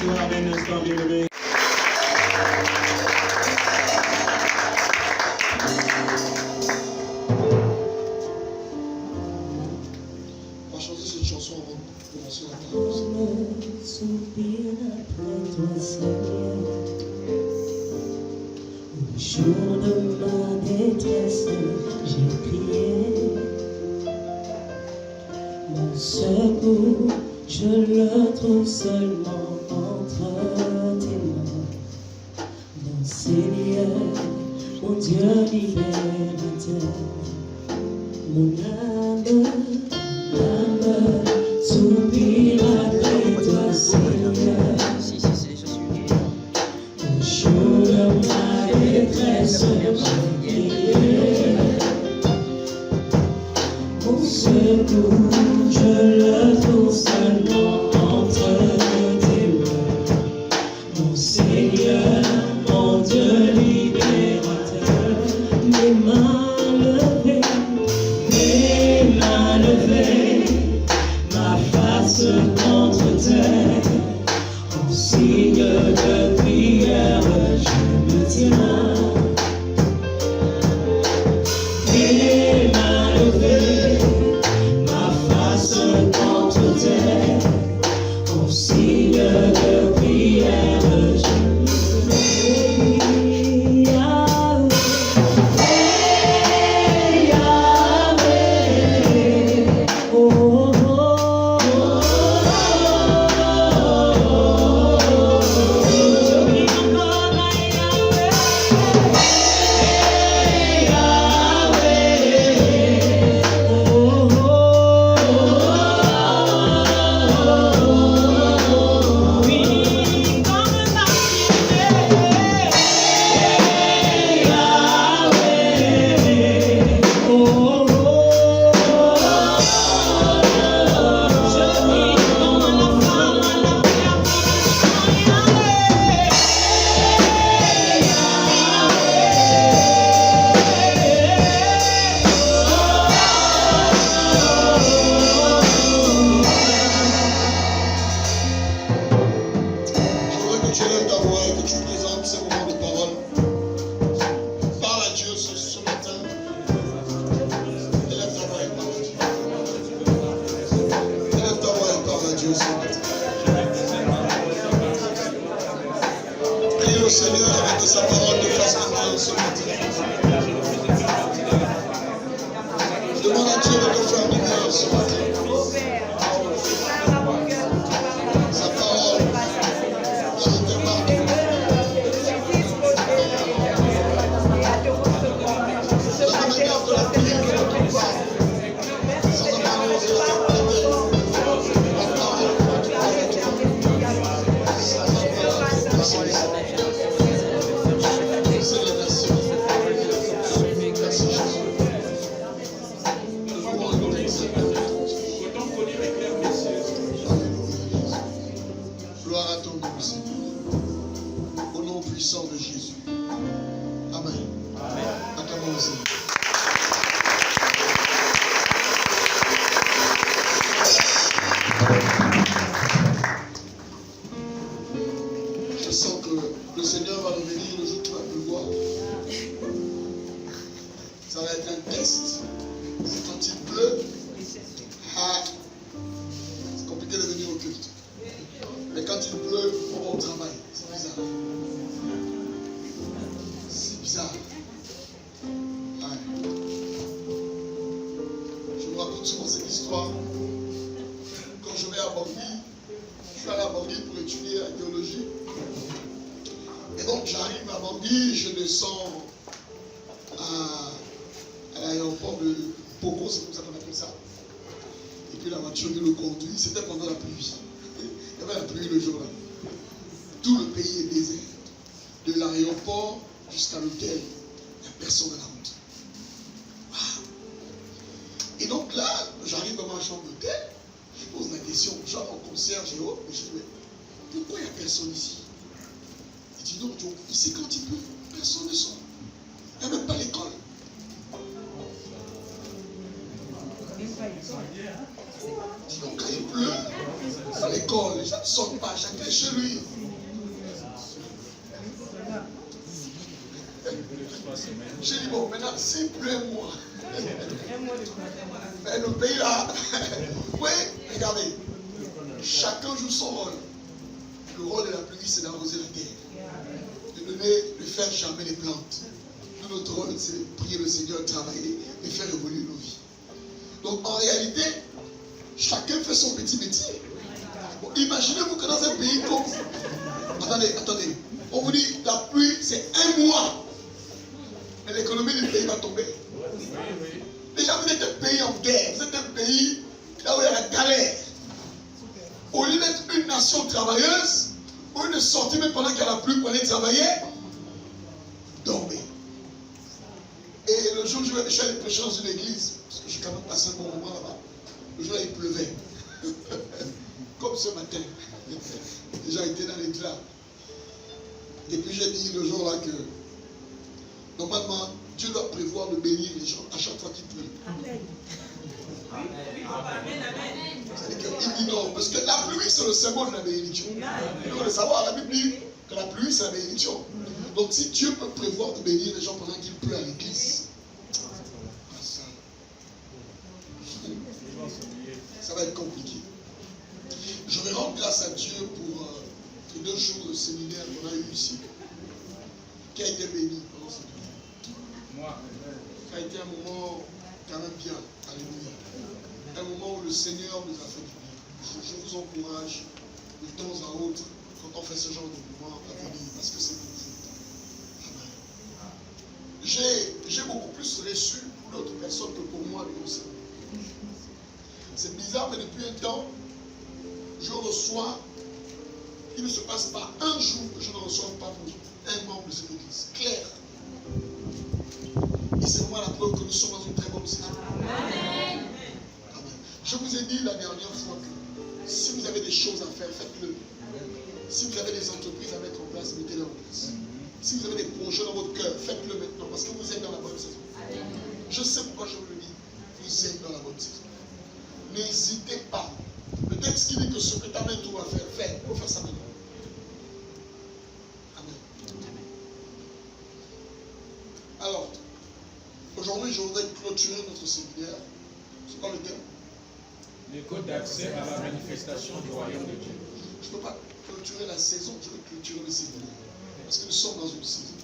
soir d'un instant bien-aimé. On va chanter cette chanson avant de commencer la parole. Soupir après toi, Seigneur, au jour de ma détresse, j'ai crié. Mon secours, je le trouve seulement entre tes mains. Mon Seigneur, mon Dieu libérateur, mon âme soupire après toi, Seigneur. Au jour de ma détresse, j'ai crié. Mon secours, je le trouve seulement entre tes mains. Mon Seigneur, mon Dieu libérateur, mes mains levées, ma face contre terre, en signe de prière, je me tiens. Les mains levées, ma face contre terre, en signe de prière, je me tiens. Le Seigneur avec sa parole de face à toi ce matin. Demande à Dieu de te faire du bien ce matin. Sa parole qui te marque. La manière de la prière que tu vois. Sans avoir osé la parole. Gloire à ton nom, Seigneur. Au nom puissant de Jésus. Amen. Acclamons le Seigneur. Je sens que le Seigneur va revenir le jour où tu vas me voir. Ça va être un test. C'est quand il pleut. C'est compliqué de venir au culte. Mais quand il pleut, on va au travail. C'est bizarre. C'est bizarre. Ouais. Je me raconte souvent cette histoire. Quand je vais à Bangui, je suis allé à Bangui pour étudier la théologie. Et donc j'arrive à Bangui, je descends à l'aéroport de Poko, c'est comme ça qu'on appelle ça. Et puis la voiture qui le conduit, c'était pendant la pluie. Il y avait la pluie le jour là. Tout le pays est désert. De l'aéroport jusqu'à l'hôtel, il n'y a personne à la route. Wow. Et donc là, j'arrive dans ma chambre d'hôtel, je pose la question, genre au concierge et autres, mais je dis, mais pourquoi il n'y a personne ici? Il dit, non, ici quand il pleut, personne ne sort. Il n'y a même pas l'école. Dis donc, quand il pleut, à l'école, les gens sonne pas, chacun chez lui. J'ai dit, bon, maintenant, s'il pleut un mois, mais le pays là, oui, regardez, chacun joue son rôle. Le rôle de la pluie, c'est d'arroser la terre, de faire germer les plantes. Notre rôle, c'est de prier le Seigneur, de travailler et faire évoluer nos vies. Donc, en réalité, chacun fait son petit métier. Bon, imaginez-vous que dans un pays comme... Attendez. On vous dit, la pluie, c'est un mois. Et l'économie du pays va tomber. Déjà, vous êtes un pays en guerre. Vous êtes un pays là où il y a la galère. Au lieu d'être une nation travailleuse, au lieu de sortir même pendant qu'il y a la pluie pour aller travailler, dormez. Et le jour où je suis allé prêcher dans une église, parce que j'ai quand même passé un bon moment là-bas, le jour là il pleuvait. Comme ce matin. J'ai été dans l'éclat. Et puis j'ai dit le jour là que normalement Dieu doit prévoir de bénir les gens à chaque fois qu'il pleut. Amen. C'est-à-dire qu'il dit non, parce que la pluie c'est le symbole de la bénédiction. Il faut le savoir, la Bible dit que la pluie c'est la bénédiction. Donc si Dieu peut prévoir de bénir les gens pendant qu'il pleut à l'église, ça va être compliqué. Je vais rendre grâce à Dieu pour les 2 jours de séminaire qu'on a eu ici, qui a été béni pendant ce séminaire. Ça a été un moment quand même bien, alléluia. Un moment où le Seigneur nous a fait du bien. Je vous encourage de temps à autre, quand on fait ce genre de moment, à venir, parce que c'est pour vous. Amen. J'ai beaucoup plus reçu pour d'autres personnes que pour moi le conseil. C'est bizarre, mais depuis un temps, je reçois, il ne se passe pas un jour que je ne reçois pas un membre de cette église. Clair. Et c'est vraiment la preuve que nous sommes dans une très bonne saison. Amen. Amen. Je vous ai dit la dernière fois que si vous avez des choses à faire, faites-le. Si vous avez des entreprises à mettre en place, mettez-les en place. Si vous avez des projets dans votre cœur, faites-le maintenant parce que vous êtes dans la bonne saison. Amen. Je sais pourquoi je vous le dis. Vous êtes dans la bonne saison. N'hésitez pas. Le texte qui dit que ce que ta main doit faire, fais. Il faut faire ça maintenant. Amen. Alors, aujourd'hui, je voudrais clôturer notre séminaire. C'est quoi le thème? Les codes d'accès à la manifestation du royaume de Dieu. Je ne peux pas clôturer la saison, je vais clôturer le séminaire. Parce que nous sommes dans une saison.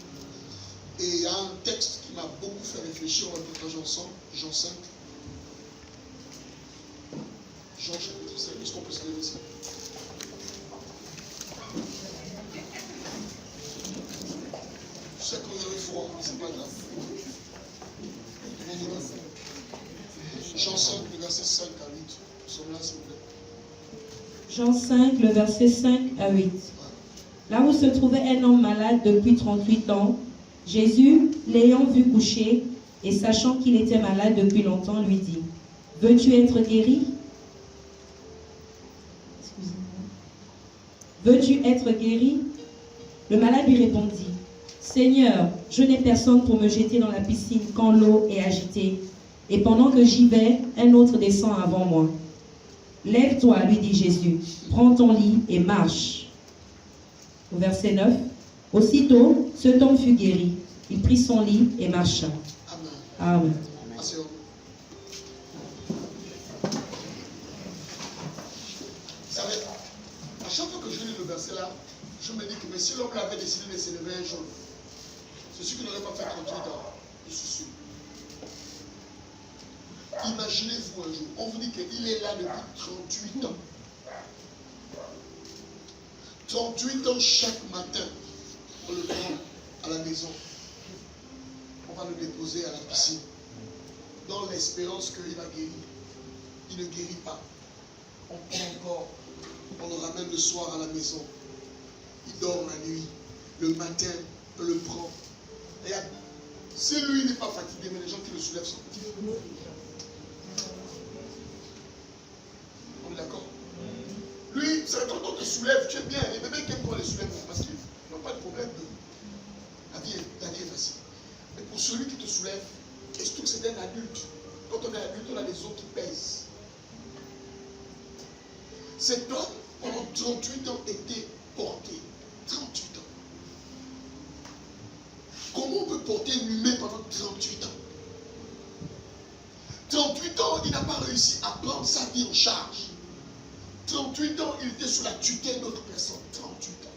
Et il y a un texte qui m'a beaucoup fait réfléchir, on va le partager ensemble, Jean 5. Jean chapitre 5, est-ce qu'on peut se lever ici? Je sais que vous avez froid, mais ce n'est pas grave. Jean 5, le verset 5 à 8. Nous sommes là, s'il vous plaît. Jean 5, le verset 5 à 8. Là où se trouvait un homme malade depuis 38 ans, Jésus, l'ayant vu coucher et sachant qu'il était malade depuis longtemps, lui dit: veux-tu être guéri? Veux-tu être guéri? Le malade lui répondit: Seigneur, je n'ai personne pour me jeter dans la piscine quand l'eau est agitée. Et pendant que j'y vais, un autre descend avant moi. Lève-toi, lui dit Jésus, prends ton lit et marche. Au verset 9, aussitôt, cet homme fut guéri. Il prit son lit et marcha. Amen. Amen. Asseyons-nous. Vous savez, à chaque fois que je lis le verset là, je me dis que mais si l'homme avait décidé de s'élever un jour, c'est sûr qu'il n'aurait pas fait 38 ans. Je suis sûr. Imaginez-vous un jour, on vous dit qu'il est là depuis 38 ans. 38 ans chaque matin, on le prend à la maison. On va le déposer à la piscine. Dans l'espérance qu'il va guérir. Il ne guérit pas. On prend encore. On le ramène le soir à la maison. Il dort la nuit. Le matin, on le prend. Regarde, si lui n'est pas fatigué, mais les gens qui le soulèvent sont fatigués. On est d'accord? Lui, c'est quand on te soulève, tu es bien. Les bébés qui aiment qu'on les soulève parce qu'ils n'ont pas de problème. La vie est facile. Mais pour celui qui te soulève, surtout que c'est un adulte. Quand on est adulte, on a des os qui pèsent. Cet homme, pendant 38 ans été porté. 38 ans. Comment on peut porter un humain pendant 38 ans? 38 ans, il n'a pas réussi à prendre sa vie en charge. 38 ans, il était sous la tutelle d'autres personnes. 38 ans.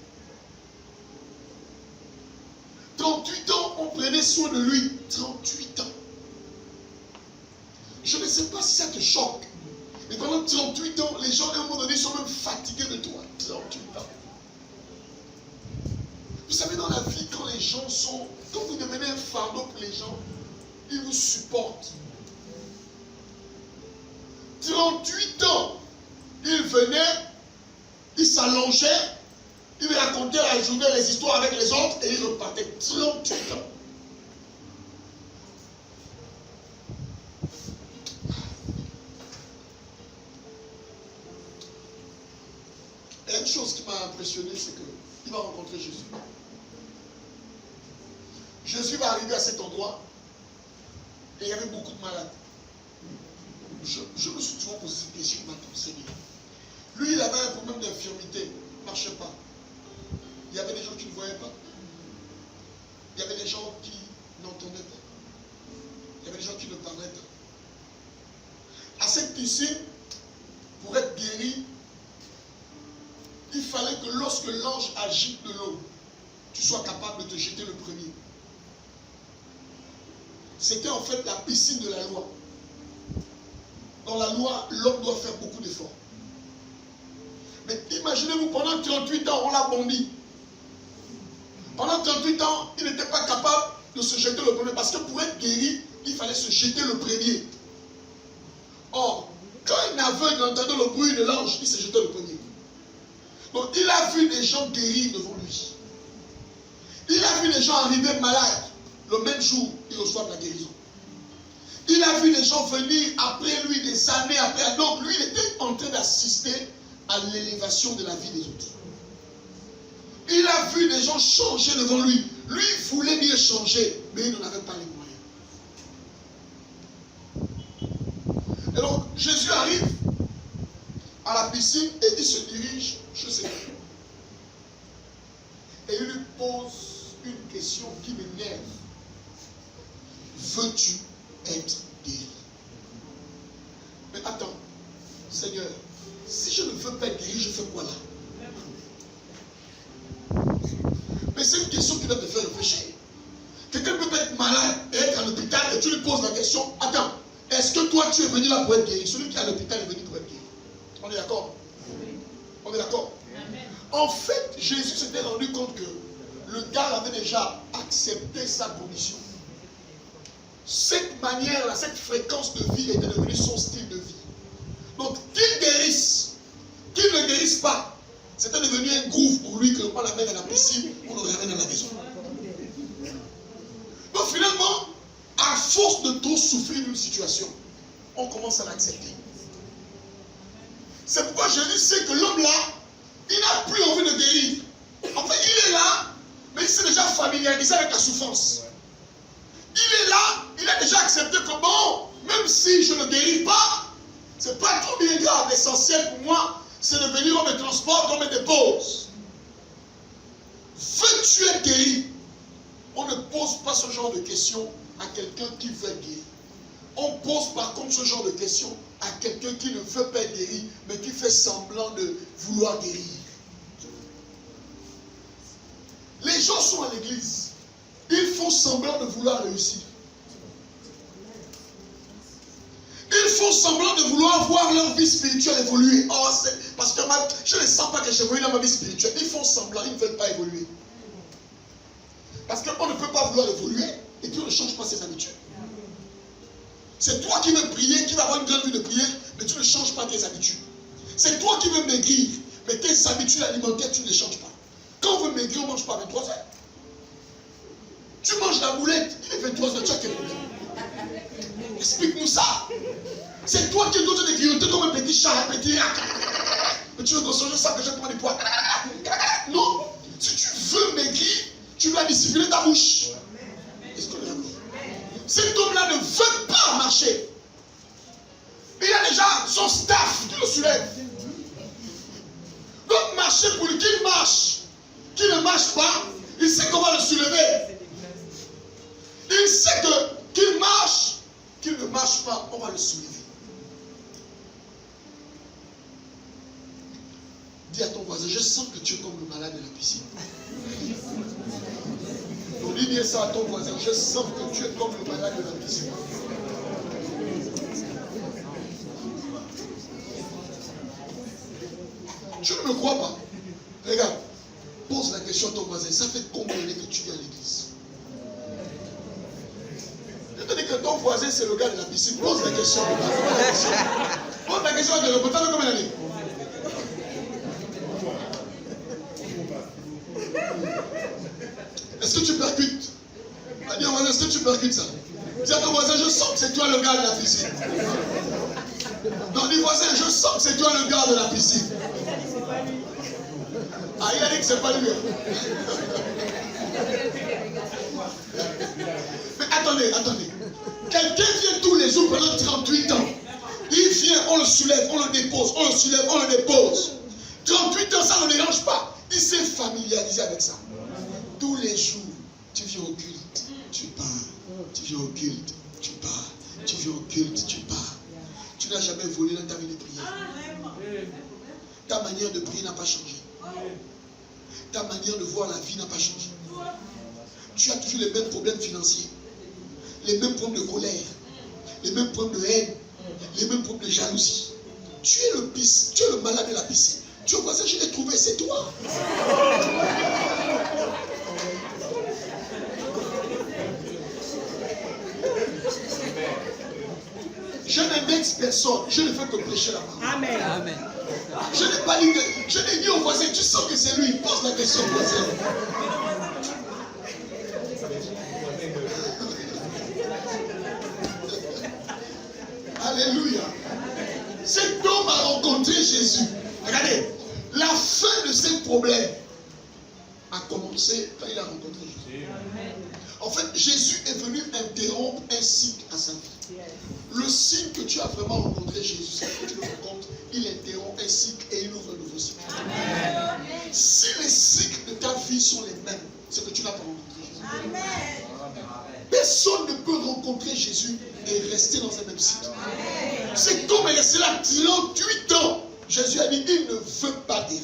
38 ans, on prenait soin de lui. 38 ans. Je ne sais pas si ça te choque. Mais pendant 38 ans, les gens, à un moment donné, sont même fatigués de toi. 38 ans. Vous savez, dans la vie, quand les gens sont... Quand vous devenez un fardeau pour les gens, ils vous supportent. 38 ans, il venait, il s'allongeait, il racontait la journée, les histoires avec les autres et il repartait. 38 ans. Et une chose qui m'a impressionné, c'est qu'il va rencontrer Jésus. Jésus va arriver à cet endroit et il y avait beaucoup de malades. Je me suis toujours posé cette question, maintenant, Seigneur. Lui, il avait un problème d'infirmité, il ne marchait pas. Il y avait des gens qui ne voyaient pas. Il y avait des gens qui n'entendaient pas. Il y avait des gens qui ne parlaient pas. À cette piscine, pour être guéri, il fallait que lorsque l'ange agite de l'eau, tu sois capable de te jeter le premier. C'était en fait la piscine de la loi. Dans la loi, l'homme doit faire beaucoup d'efforts. Mais imaginez-vous, pendant 38 ans, on l'a bondi. Pendant 38 ans, il n'était pas capable de se jeter le premier. Parce que pour être guéri, il fallait se jeter le premier. Or, quand un aveugle entendait le bruit de l'ange, il se jetait le premier. Donc, il a vu des gens guéris devant lui. Il a vu des gens arriver malades. Le même jour, ils reçoivent la guérison. Il a vu des gens venir après lui, des années après. Donc, lui, il était en train d'assister à l'élévation de la vie des autres. Il a vu des gens changer devant lui. Lui, il voulait bien changer, mais il n'en avait pas les moyens. Et donc, Jésus arrive à la piscine et il se dirige chez ses amis. Et il lui pose une question qui m'énerve. Veux-tu être guéri? Mais attends, Seigneur, si je ne veux pas être guéri, je fais quoi là? Mais c'est une question qui doit te faire réfléchir. Quelqu'un peut être malade et être à l'hôpital et tu lui poses la question, attends, est-ce que toi tu es venu là pour être guéri? Celui qui est à l'hôpital est venu pour être guéri. On est d'accord? On est d'accord? En fait, Jésus s'était rendu compte que le gars avait déjà accepté sa condition. Cette manière-là, cette fréquence de vie était devenue son style de vie. Donc, qu'il guérisse, qu'il ne guérisse pas, c'était devenu un groove pour lui qu'on l'amène à la piscine, on le ramène à la maison. Donc, finalement, à force de trop souffrir d'une situation, on commence à l'accepter. C'est pourquoi Jésus sait que l'homme là, il n'a plus envie de guérir. En fait, il est là, mais il s'est déjà familiarisé avec la souffrance. Il est là, il a déjà accepté que bon, même si je ne guéris pas, c'est pas trop bien grave. L'essentiel pour moi, c'est de venir, on me transporte, on me dépose. Veux-tu être guéri? On ne pose pas ce genre de questions à quelqu'un qui veut être guéri. On pose par contre ce genre de questions à quelqu'un qui ne veut pas être guéri, mais qui fait semblant de vouloir guérir. Les gens sont à l'église. Ils font semblant de vouloir réussir. Ils font semblant de vouloir voir leur vie spirituelle évoluer. Oh, c'est parce que je ne sens pas que j'évolue dans ma vie spirituelle. Ils font semblant, ils ne veulent pas évoluer. Parce qu'on ne peut pas vouloir évoluer et puis on ne change pas ses habitudes. C'est toi qui veux prier, qui va avoir une grande vie de prière, mais tu ne changes pas tes habitudes. C'est toi qui veux maigrir, mais tes habitudes alimentaires, tu ne les changes pas. Quand on veut maigrir, on ne mange pas à 23h. Tu manges la boulette, il est 23h, tu as quel problème? Explique-nous ça. C'est toi qui dois te grignoter comme un petit chat, un petit... Mais tu veux consommer ça que je prends des poids. Non. Si tu veux maigrir, tu dois discipliner ta bouche. Est-ce qu'on est d'accord? Cet homme-là ne veut pas marcher. Il a déjà son staff qui le soulève. Donc marche pas, il sait comment le soulever. Il sait qu'il marche, qu'il ne marche pas, on va le soulever. Dis à ton voisin, je sens que tu es comme le malade de la piscine. Donc dis bien ça à ton voisin, je sens que tu es comme le malade de la piscine. Tu ne me crois pas? Regarde, pose la question à ton voisin, ça fait combien d'années que tu viens à l'église? Je te dis que ton voisin c'est le gars de la piscine, pose la question. Pose la question à ton voisin, ça fait combien d'années? Est-ce que tu percutes? Dis au voisin, est-ce que tu percutes ça? Dis à ton voisin, je sens que c'est toi le gars de la piscine. Non, dis voisin, je sens que c'est toi le gars de la piscine. Ah, il a dit que c'est pas lui. Mais attendez. Quelqu'un vient tous les jours pendant 38 ans. Il vient, on le soulève, on le dépose, on le soulève, on le dépose. 38 ans, ça ne le dérange pas. Il s'est familiarisé avec ça. Tous les jours, tu viens au culte, tu pars. Tu viens au culte, tu pars. Tu viens au culte, tu pars. Tu n'as jamais volé dans ta vie de prière. Ta manière de prier n'a pas changé. Ta manière de voir la vie n'a pas changé. Tu as toujours les mêmes problèmes financiers, les mêmes problèmes de colère, les mêmes problèmes de haine, les mêmes problèmes de jalousie. Tu es le malade de la piscine. Tu vois ça, je l'ai trouvé, c'est toi. Je n'indexe personne, je ne fais que prêcher la parole. Amen. Amen. Je n'ai pas dit que, je n'ai dit au voisin, tu sens que c'est lui, pose la question au voisin. Alléluia. Cet homme a rencontré Jésus. Regardez, la fin de ses problèmes a commencé quand il a rencontré Jésus. En fait, Jésus est venu interrompre un cycle à sa vie. Le signe que tu as vraiment rencontré Jésus, c'est que tu le rencontres, il interrompt un cycle et il ouvre un nouveau cycle. Amen. Si les cycles de ta vie sont les mêmes, c'est que tu n'as pas rencontré Jésus. Amen. Personne ne peut rencontrer Jésus et rester dans un même cycle. Cet homme est resté là 38 ans. Jésus a dit, il ne veut pas guérir.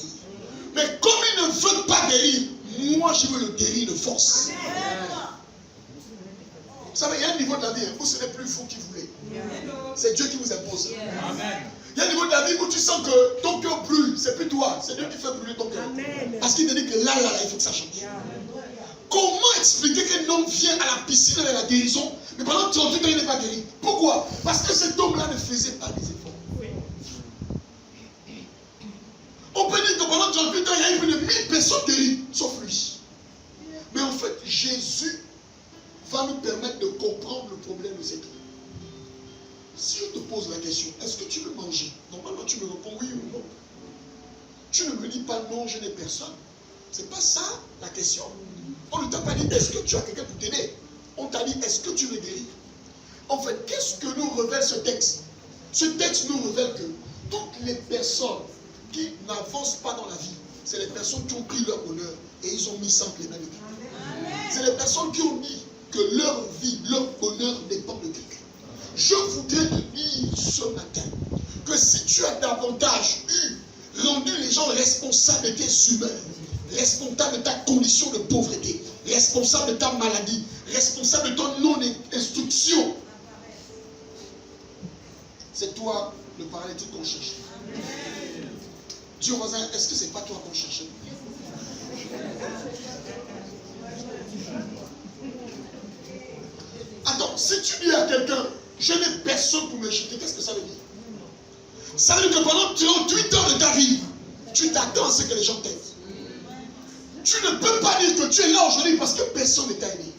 Mais comme il ne veut pas guérir, moi je veux le guérir de force. Vous savez, il y a un niveau de la vie où ce n'est plus vous qui voulez. C'est Dieu qui vous impose. Amen. Il y a un niveau de la vie où tu sens que ton cœur brûle. C'est plus toi, c'est Dieu qui fait brûler ton cœur. Parce qu'il te dit que là, il faut que ça change. Comment expliquer qu'un homme vient à la piscine avec la guérison, mais pendant 38 ans, il n'est pas guéri? Pourquoi? Parce que cet homme-là ne faisait pas des efforts. On peut dire que pendant 38 ans, il y a eu plus de 1000 personnes guéries, sauf lui. Mais en fait, Jésus va nous permettre de comprendre le problème de cet homme. Si je te pose la question, est-ce que tu veux manger? Normalement, tu me réponds oui ou non. Tu ne me dis pas non, je n'ai personne. Ce n'est pas ça la question. On ne t'a pas dit, est-ce que tu as quelqu'un pour t'aider? On t'a dit, est-ce que tu veux guérir? En fait, qu'est-ce que nous révèle ce texte? Ce texte nous révèle que toutes les personnes qui n'avancent pas dans la vie, c'est les personnes qui ont pris leur bonheur et ils ont mis ça entre les mains de quelqu'un. C'est les personnes qui ont dit que leur vie, leur bonheur dépend de quelqu'un. Je voudrais te dire ce matin que si tu as davantage rendu les gens responsables de tes humeurs, responsables de ta condition de pauvreté, responsable de ta maladie, responsable de ton non-instruction, c'est toi le paralytique qu'on cherche. Dis au voisin, est-ce que c'est pas toi qu'on cherchait? Attends, si tu dis à quelqu'un, je n'ai personne pour me jeter, qu'est-ce que ça veut dire? Ça veut dire que pendant 38 ans de ta vie, tu t'attends à ce que les gens t'aident. Tu ne peux pas dire que tu es là aujourd'hui parce que personne ne t'a aidé.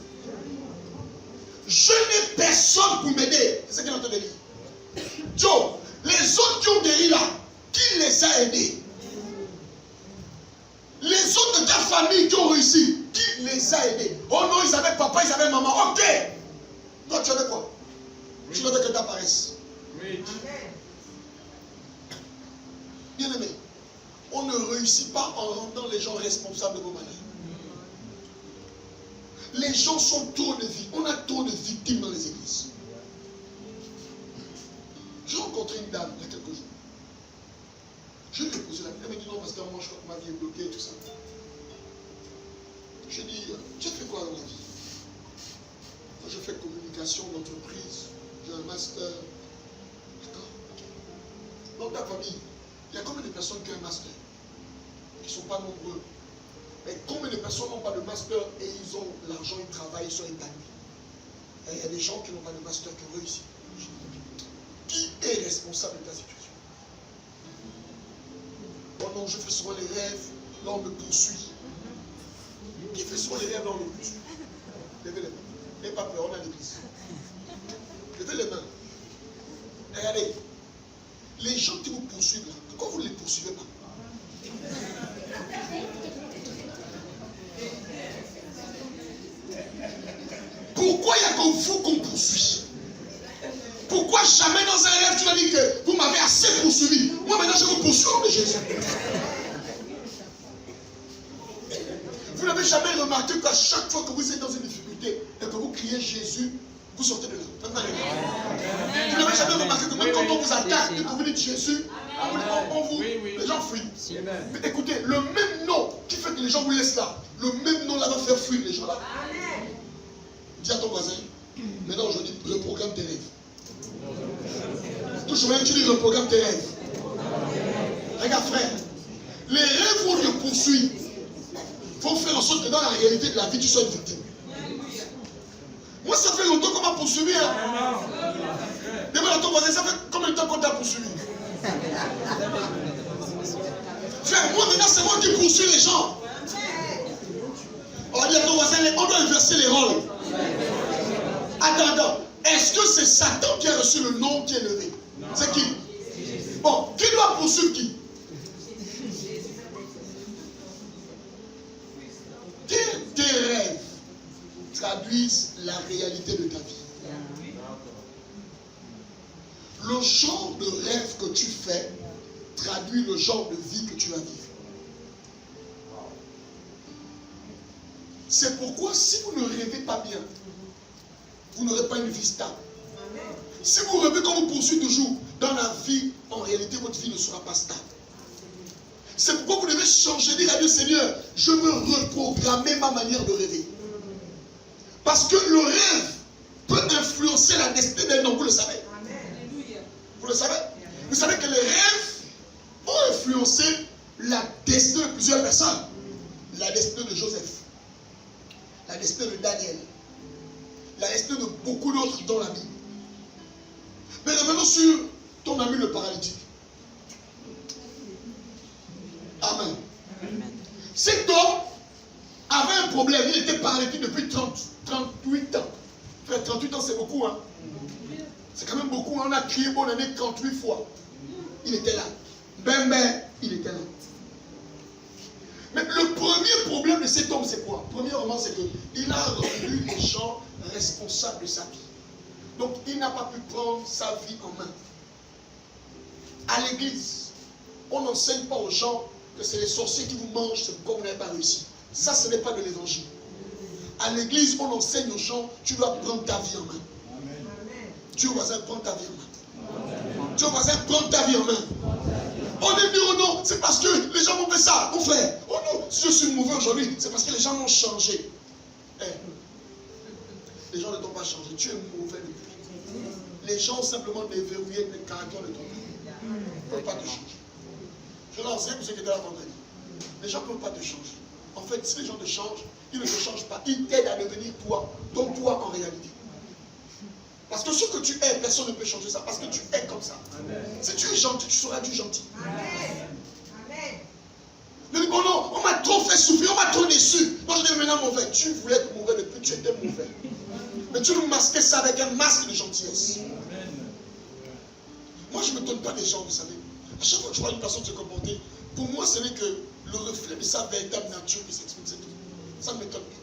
Je n'ai personne pour m'aider. C'est ce qu'il est en train de dire. Joe, les autres qui ont guéri là, qui les a aidés? Les autres de ta famille qui ont réussi, qui les a aidés? Oh non, ils avaient papa, ils avaient maman. Ok. Toi, tu avais quoi? Tu n'avais que ta paresse. Bien aimé, on ne réussit pas en rendant les gens responsables de vos maladies. Les gens sont trop de victimes. On a trop de victimes dans les églises. J'ai rencontré une dame il y a quelques jours. Je lui ai posé la question. Elle m'a dit non, parce que moi, je crois que ma vie est bloquée et tout ça. J'ai dit, tu as fait quoi dans la vie? Moi, je fais communication d'entreprise. J'ai un master. D'accord. Dans ta famille, il y a combien de personnes qui ont un master? Ils ne sont pas nombreux. Mais combien de personnes n'ont pas de master et ils ont l'argent, ils travaillent, ils sont épanouis? Et il y a des gens qui n'ont pas de master qui ont réussi. Qui est responsable de ta situation? Oh non, je fais souvent les rêves, là on me poursuit. Qui fait souvent les rêves, là on me poursuit? Levez les mains. N'ayez pas peur, on a l'église. Levez les mains. Regardez. Les gens qui vous poursuivent là, pourquoi vous ne les poursuivez pas? Pourquoi il n'y a que vous qu'on poursuit? Pourquoi jamais dans un rêve tu m'as dit que vous m'avez assez poursuivi? Moi maintenant je vous poursuis au nom de Jésus. Vous n'avez jamais remarqué qu'à chaque fois que vous êtes dans une difficulté et que vous criez Jésus, vous sortez de là. Vous n'avez jamais remarqué que même quand on vous attaque et que vous dites Jésus, les gens fuient. Mais écoutez, le même nom qui fait que les gens vous laissent là, le même nom là va faire fuir les gens là. Dis à ton voisin, maintenant aujourd'hui, reprogramme tes rêves. Toujours même, tu dis reprogramme tes rêves. Regarde frère, les rêves vont te poursuivre. Il faut faire en sorte que dans la réalité de la vie, tu sois une victime. Moi, ça fait longtemps qu'on m'a poursuivi. Hein. Demande à ton voisin, ça fait combien de temps qu'on t'a poursuivi? Frère, moi maintenant, c'est moi qui poursuis les gens. On dit à ton voisin, on doit inverser les rôles. Attends. Est-ce que c'est Satan qui a reçu le nom qui est levé? C'est qui? Bon, qui doit poursuivre qui? Tes rêves traduisent la réalité de ta vie. Le genre de rêve que tu fais traduit le genre de vie que tu vas vivre. C'est pourquoi si vous ne rêvez pas bien, vous n'aurez pas une vie stable. Si vous rêvez qu'on vous poursuit toujours dans la vie, en réalité, votre vie ne sera pas stable. C'est pourquoi vous devez changer, dire à Dieu, Seigneur, je veux reprogrammer ma manière de rêver. Parce que le rêve peut influencer la destinée d'un homme, vous le savez. Vous le savez? Vous savez que les rêves ont influencé la destinée de plusieurs personnes. La destinée de Joseph, la destinée de Daniel, la destinée de beaucoup d'autres dans la Bible. Mais revenons sur ton ami le paralytique. Amen. Cet homme avait un problème. Il était paralytique depuis 38 ans. Frère, 38 ans, c'est beaucoup. Hein? C'est quand même beaucoup. On a crié bonne année 38 fois. Il était là. Ben, il était là. Mais le premier problème de cet homme, c'est quoi? Premièrement, c'est qu'il a rendu les gens responsables de sa vie. Donc, il n'a pas pu prendre sa vie en main. À l'église, on n'enseigne pas aux gens que c'est les sorciers qui vous mangent, c'est pourquoi vous n'avez pas réussi. Ça, ce n'est pas de l'évangile. À l'église, on enseigne aux gens, tu dois prendre ta vie en main. Tu au voisin, prends ta vie en main. Tu au voisin, prends ta vie en main. On est dit, oh non, c'est parce que les gens m'ont fait ça, mon frère. Oh non, si je suis mauvais aujourd'hui, c'est parce que les gens m'ont changé. Les gens ne t'ont pas changé, tu es mauvais depuis. Les gens ont simplement déverrouillé le caractère de ton vie. Ils ne peuvent pas te changer. Je l'enseigne pour ceux qui étaient là vendredi. Les gens ne peuvent pas te changer. En fait, si les gens te changent, ils ne te changent pas. Ils t'aident à devenir toi, ton toi en réalité. Parce que ce que tu es, personne ne peut changer ça. Parce que tu es comme ça. Amen. Si tu es gentil, tu seras du gentil. Amen. Ne dis pas non, on m'a trop fait souffrir, on m'a trop déçu. Moi je dis maintenant mauvais. Tu voulais être mauvais depuis, tu étais mauvais. Mais tu nous masquais ça avec un masque de gentillesse. Amen. Moi je ne me donne pas des gens, vous savez. À chaque fois que je vois une personne se comporter, pour moi ce n'est que le reflet de sa véritable nature qui s'exprime, c'est tout. Ça ne m'étonne pas.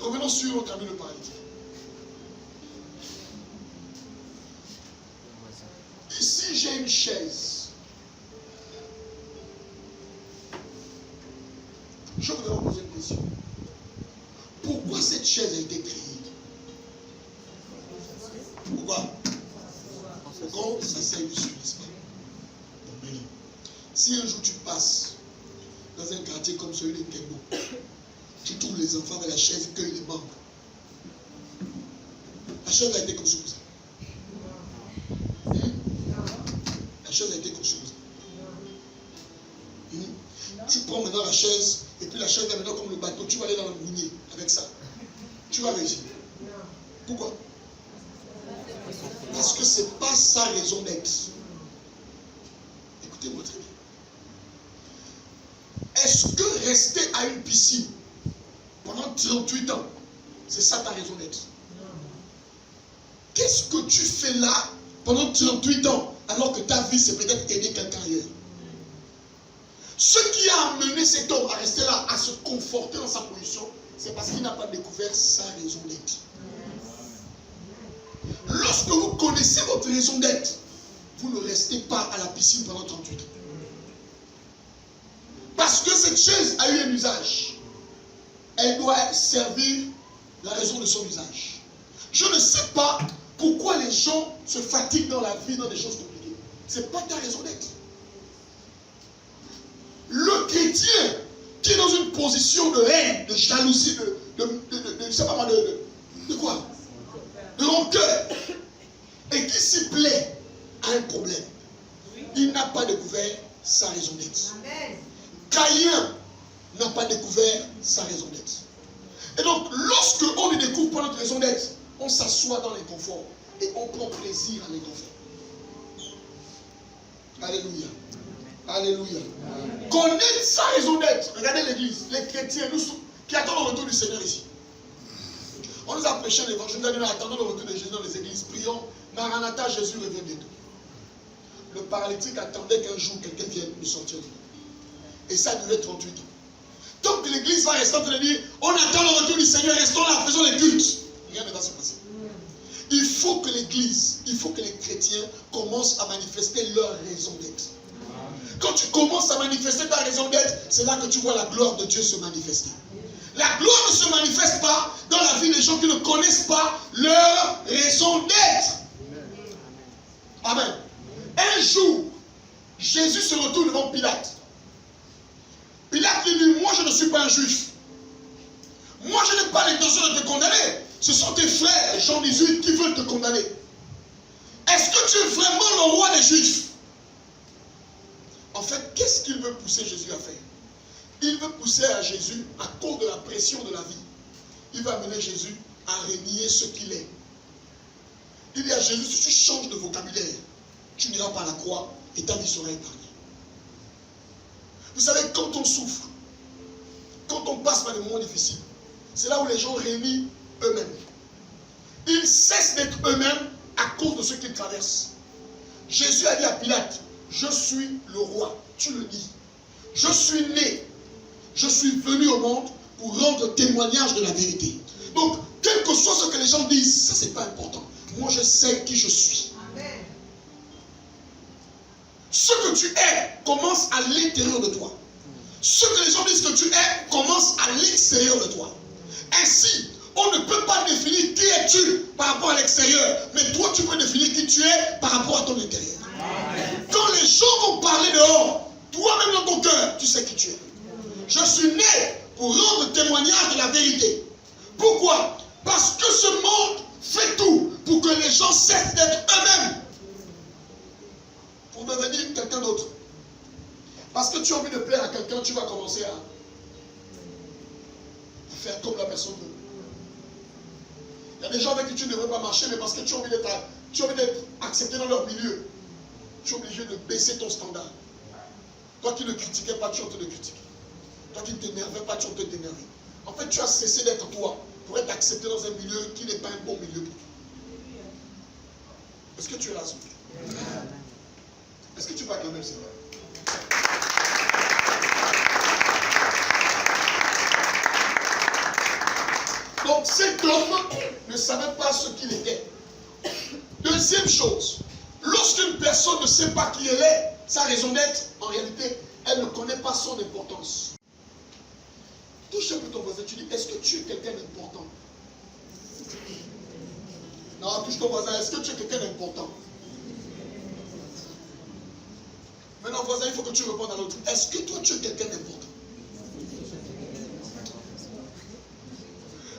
Revenons sur notre ami le paralytique. Ici, j'ai une chaise. Je voudrais vous poser une question. Pourquoi cette chaise a été créée? Pourquoi? Pourquoi ça sert dessus, n'est-ce pas? Donc, si un jour tu passes dans un quartier comme celui de Kembo, tu trouves les enfants avec la chaise, cueillent les membres. La chaise a été conçue pour ça. La chaise a été conçue pour ça. Tu prends maintenant la chaise, et puis la chaise est maintenant comme le bateau, tu vas aller dans le mounier avec ça. Tu vas réussir. Pourquoi? Parce que ce n'est pas sa raison d'être. Écoutez-moi très bien. Est-ce que rester à une piscine pendant 38 ans, c'est ça ta raison d'être? Qu'est-ce que tu fais là pendant 38 ans alors que ta vie c'est peut-être aider quelqu'un ailleurs? Ce qui a amené cet homme à rester là, à se conforter dans sa position, c'est parce qu'il n'a pas découvert sa raison d'être. Lorsque vous connaissez votre raison d'être, vous ne restez pas à la piscine pendant 38 ans. Parce que cette chaise a eu un usage. Elle doit servir la raison de son usage. Je ne sais pas pourquoi les gens se fatiguent dans la vie dans des choses compliquées. Ce n'est pas ta raison d'être. Le chrétien qui est dans une position de haine, de jalousie, je sais pas moi, de quoi? De rancœur, et qui s'y plaît à un problème. Il n'a pas découvert sa raison d'être. Caïn n'a pas découvert sa raison d'être. Et donc, lorsque on ne découvre pas notre raison d'être, on s'assoit dans l'inconfort et on prend plaisir à l'inconfort. Alléluia. Alléluia. Connaître sa raison d'être. Regardez l'église, les chrétiens qui attendent le retour du Seigneur ici. On nous a prêché l'évangile, nous attendons le retour de Jésus dans les églises. Prions, Maranatha, Jésus revient bientôt. Le paralytique attendait qu'un jour quelqu'un vienne nous sortir. Et ça durait 38 ans. Tant que l'église va rester en train de dire, on attend le retour du Seigneur, restons là, faisons les cultes. Rien ne va se passer. Il faut que l'église, il faut que les chrétiens commencent à manifester leur raison d'être. Quand tu commences à manifester ta raison d'être, c'est là que tu vois la gloire de Dieu se manifester. La gloire ne se manifeste pas dans la vie des gens qui ne connaissent pas leur raison d'être. Amen. Un jour, Jésus se retourne devant Pilate. Pilate lui dit, moi je ne suis pas un juif. Moi je n'ai pas l'intention de te condamner. Ce sont tes frères, Jean 18, qui veulent te condamner. Est-ce que tu es vraiment le roi des Juifs? En fait, qu'est-ce qu'il veut pousser Jésus à faire? Il veut pousser à Jésus, à cause de la pression de la vie, il va amener Jésus à renier ce qu'il est. Il dit à Jésus, si tu changes de vocabulaire, tu n'iras pas à la croix et ta vie sera épargnée. Vous savez, quand on souffre, quand on passe par des moments difficiles, c'est là où les gens renient eux-mêmes. Ils cessent d'être eux-mêmes à cause de ce qu'ils traversent. Jésus a dit à Pilate, je suis le roi, tu le dis. Je suis né, je suis venu au monde pour rendre témoignage de la vérité. Donc, quel que soit ce que les gens disent, ça c'est pas important. Moi je sais qui je suis. Amen. Ce que tu es commence à l'intérieur de toi. Ce que les gens disent que tu es commence à l'extérieur de toi. Ainsi, on ne peut pas définir qui es-tu par rapport à l'extérieur, mais toi tu peux définir qui tu es par rapport à ton intérieur. Amen. Quand les gens vont parler dehors, toi-même dans ton cœur, tu sais qui tu es. Je suis né pour rendre témoignage de la vérité. Pourquoi? Parce que ce monde fait tout pour que les gens cessent d'être eux-mêmes pour devenir quelqu'un d'autre. Parce que tu as envie de plaire à quelqu'un, tu vas commencer à faire comme la personne veut. Il y a des gens avec qui tu ne devrais pas marcher, mais parce que tu as envie d'être accepté dans leur milieu, tu es obligé de baisser ton standard. Toi qui ne critiquais pas, tu es en train de critiquer. Toi qui ne t'énervais pas, tu es en train de t'énerver. En fait, tu as cessé d'être toi pour être accepté dans un milieu qui n'est pas un bon milieu pour toi. Est-ce que tu es là, ce milieu? Est-ce que tu vas acclamer le Seigneur? Donc cet homme ne savait pas ce qu'il était. Deuxième chose, lorsqu'une personne ne sait pas qui elle est, sa raison d'être, en réalité, elle ne connaît pas son importance. Touche un peu ton voisin, tu dis, est-ce que tu es quelqu'un d'important? Non, touche ton voisin, est-ce que tu es quelqu'un d'important? Maintenant, voisin, il faut que tu répondes à l'autre. Est-ce que toi, tu es quelqu'un d'important?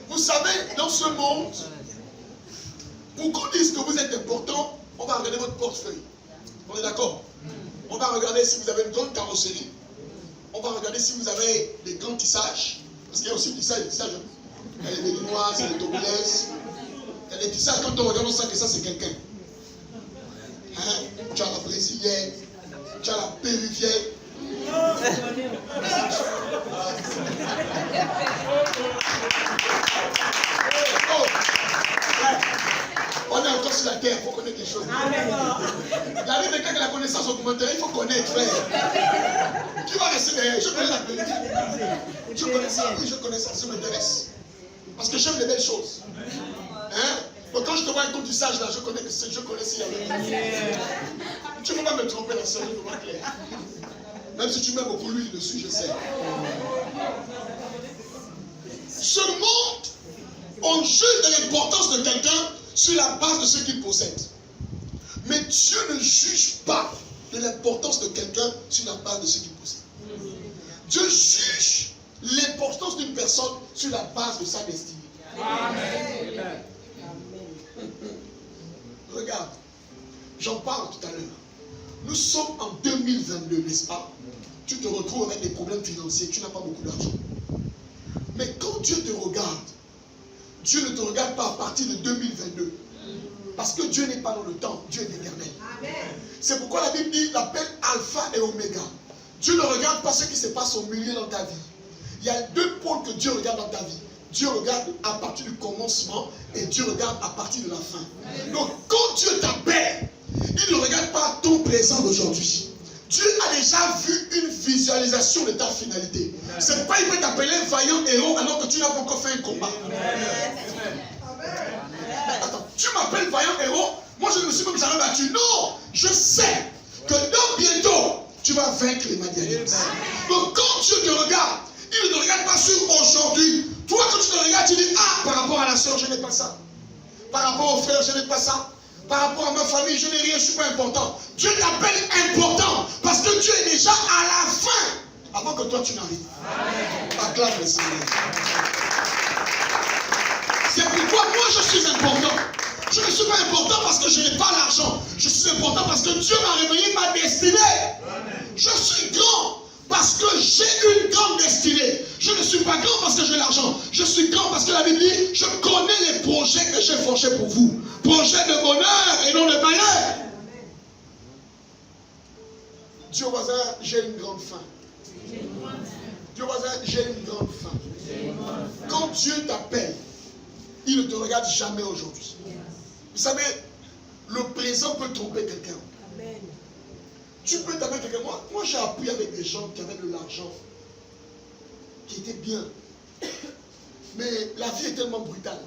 Vous savez, dans ce monde, pour qu'on dise que vous êtes important, on va regarder votre portefeuille. On est d'accord? On va regarder si vous avez une grande carrosserie. On va regarder si vous avez des grands tissages. Parce qu'il y a aussi des tissages. Il y a les béninois, il y a les togolaises. Il y a des tissages, quand on regarde, on sent que ça, c'est quelqu'un. Hein? Tu as la brésilienne, tu as la péruvienne. Oh. On est encore sur la terre, il faut connaître les choses. Il arrive quelqu'un qui a la connaissance augmentée, il faut connaître, frère. Tu vas rester derrière, je connais la vérité. Je connais ça, oui, je connais ça, ça m'intéresse. Parce que j'aime les belles choses. Hein? Donc quand je te vois un compte du sage là, je connais s'il y avait. Tu ne peux pas me tromper la soeur, je ne vois clair. Même si tu m'aimes beaucoup, lui, dessus, je sais. Ce monde, on juge de l'importance de quelqu'un sur la base de ce qu'il possède. Mais Dieu ne juge pas de l'importance de quelqu'un sur la base de ce qu'il possède. Dieu juge l'importance d'une personne sur la base de sa destinée. Amen. Regarde, j'en parle tout à l'heure. Nous sommes en 2022, n'est-ce pas? Tu te retrouves avec des problèmes financiers, tu n'as pas beaucoup d'argent. Mais quand Dieu te regarde, Dieu ne te regarde pas à partir de 2022. Parce que Dieu n'est pas dans le temps, Dieu est éternel. C'est pourquoi la Bible dit, l'appelle Alpha et Oméga. Dieu ne regarde pas ce qui se passe au milieu dans ta vie. Il y a deux pôles que Dieu regarde dans ta vie. Dieu regarde à partir du commencement et Dieu regarde à partir de la fin. Donc quand Dieu t'appelle, il ne regarde pas ton présent d'aujourd'hui. Dieu a déjà vu une visualisation de ta finalité. C'est pas il peut t'appeler vaillant héros alors que tu n'as pas encore fait un combat. Attends, tu m'appelles vaillant héros, moi je ne me suis même jamais battu. Non, je sais que dans bientôt, tu vas vaincre les Madianites. Donc quand Dieu te regarde, il ne te regarde pas sur aujourd'hui. Toi quand tu te regardes, tu dis, ah, par rapport à la soeur, je n'ai pas ça. Par rapport au frère, je n'ai pas ça. Par rapport à ma famille, je n'ai rien, je ne suis pas important. Dieu t'appelle important parce que Dieu est déjà à la fin avant que toi tu n'arrives. Acclame le Seigneur. C'est pourquoi moi je suis important. Je ne suis pas important parce que je n'ai pas l'argent. Je suis important parce que Dieu m'a révélé ma destinée. Je suis grand parce que j'ai une grande destinée. Je ne suis pas grand parce que j'ai l'argent. Je suis grand parce que la Bible dit, je connais les projets que j'ai forgés pour vous. Projets de bonheur et non de malheur. Dis au voisin, j'ai une grande faim. Dis au voisin, j'ai une grande faim. Quand Dieu t'appelle, il ne te regarde jamais aujourd'hui. Vous savez, le présent peut tromper quelqu'un. Tu peux t'appeler quelqu'un. Moi j'ai appris avec des gens qui avaient de l'argent, qui étaient bien. Mais la vie est tellement brutale.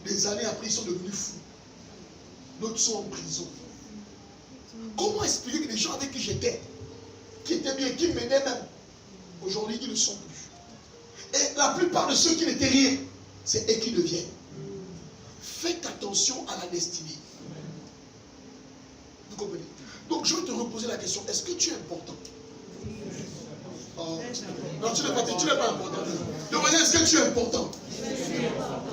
Des années après, ils sont devenus fous. D'autres sont en prison. Comment expliquer que les gens avec qui j'étais, qui étaient bien, qui m'aidaient même, aujourd'hui, ils ne sont plus. Et la plupart de ceux qui n'étaient rien, c'est eux qui deviennent. Faites attention à la destinée. Vous comprenez? Donc je vais te reposer la question, est-ce que tu es important? Oh. Non, tu n'es pas important. Donc est-ce que tu es important?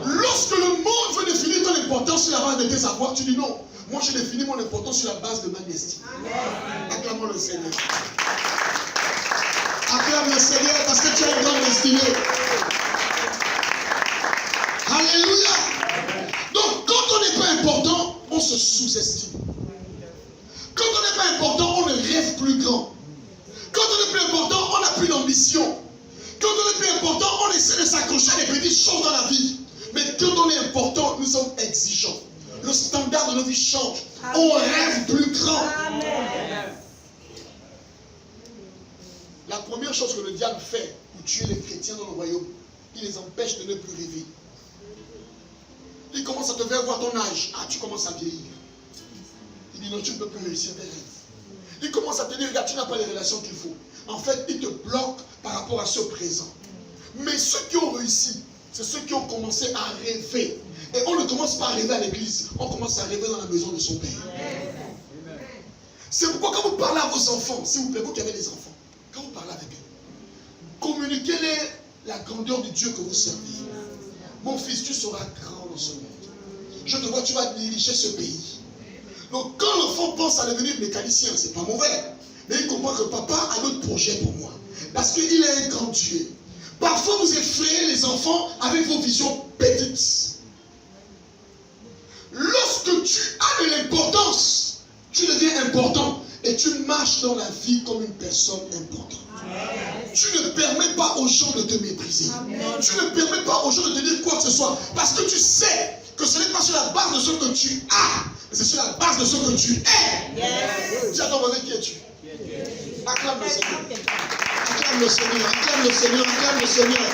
Lorsque le monde veut définir ton importance sur la base de tes savoirs, tu dis non. Moi je définis mon importance sur la base de ma destinée. Acclamons le Seigneur. Acclame le Seigneur parce que tu as une grande destinée. Alléluia. Donc quand on n'est pas important, on se sous-estime. Quand on n'est pas important, on ne rêve plus grand. Quand on est plus important, on n'a plus d'ambition. Quand on est plus important, on essaie de s'accrocher à des petites choses dans la vie. Mais quand on est important, nous sommes exigeants. Le standard de nos vies change. On rêve plus grand. La première chose que le diable fait pour tuer les chrétiens dans le royaume, il les empêche de ne plus rêver. Il commence à te faire voir ton âge. Ah, tu commences à vieillir. Il dit non, tu ne peux plus réussir tes rêves. Il commence à te dire, regarde, tu n'as pas les relations qu'il faut. En fait, il te bloque par rapport à ce présent. Mais ceux qui ont réussi, c'est ceux qui ont commencé à rêver. Et on ne commence pas à rêver à l'église, on commence à rêver dans la maison de son Père. C'est pourquoi quand vous parlez à vos enfants, s'il vous plaît, vous qui avez des enfants, quand vous parlez avec eux, communiquez-les la grandeur du Dieu que vous servez. Mon fils, tu seras grand dans ce monde. Je te vois, tu vas diriger ce pays. Donc quand l'enfant pense à devenir mécanicien, c'est pas mauvais. Mais il comprend que papa a d'autres projets pour moi. Parce qu'il est un grand Dieu. Parfois vous effrayez les enfants avec vos visions petites. Lorsque tu as de l'importance, tu deviens important et tu marches dans la vie comme une personne importante. Tu ne permets pas aux gens de te mépriser. Tu ne permets pas aux gens de te dire quoi que ce soit. Parce que tu sais que ce n'est pas sur la base de ce que tu as, mais c'est sur la base de ce que tu es. Dis à ton voisin, qui es-tu? Acclame le Seigneur. Acclame le Seigneur. Acclame le Seigneur. Acclame le Seigneur.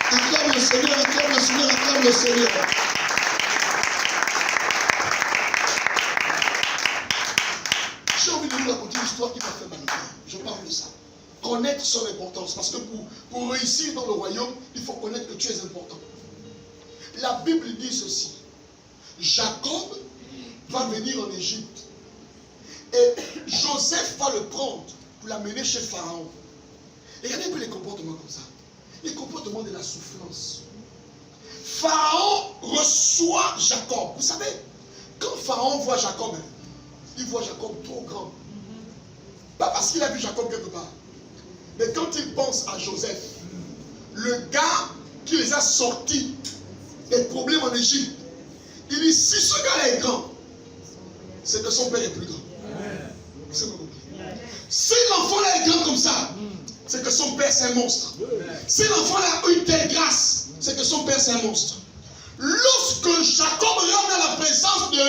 Acclame le Seigneur. Acclame le Seigneur. Acclame le Seigneur. J'ai envie de vous raconter une histoire qui m'a fait mal au cœur. Je parle de ça. Connaître son importance. Parce que pour réussir dans le royaume, il faut connaître que tu es important. La Bible dit ceci. Jacob va venir en Égypte. Et Joseph va le prendre pour l'amener chez Pharaon. Et regardez un peu les comportements comme ça. Les comportements de la souffrance. Pharaon reçoit Jacob. Vous savez, quand Pharaon voit Jacob, il voit Jacob trop grand. Pas parce qu'il a vu Jacob quelque part. Mais quand il pense à Joseph, le gars qui les a sortis des problèmes en Égypte, il dit, si ce gars-là est grand, c'est que son père est plus grand. Si l'enfant-là est grand comme ça, c'est que son père c'est un monstre. Si l'enfant-là a une telle grâce, c'est que son père c'est un monstre. Lorsque Jacob rentre à la présence de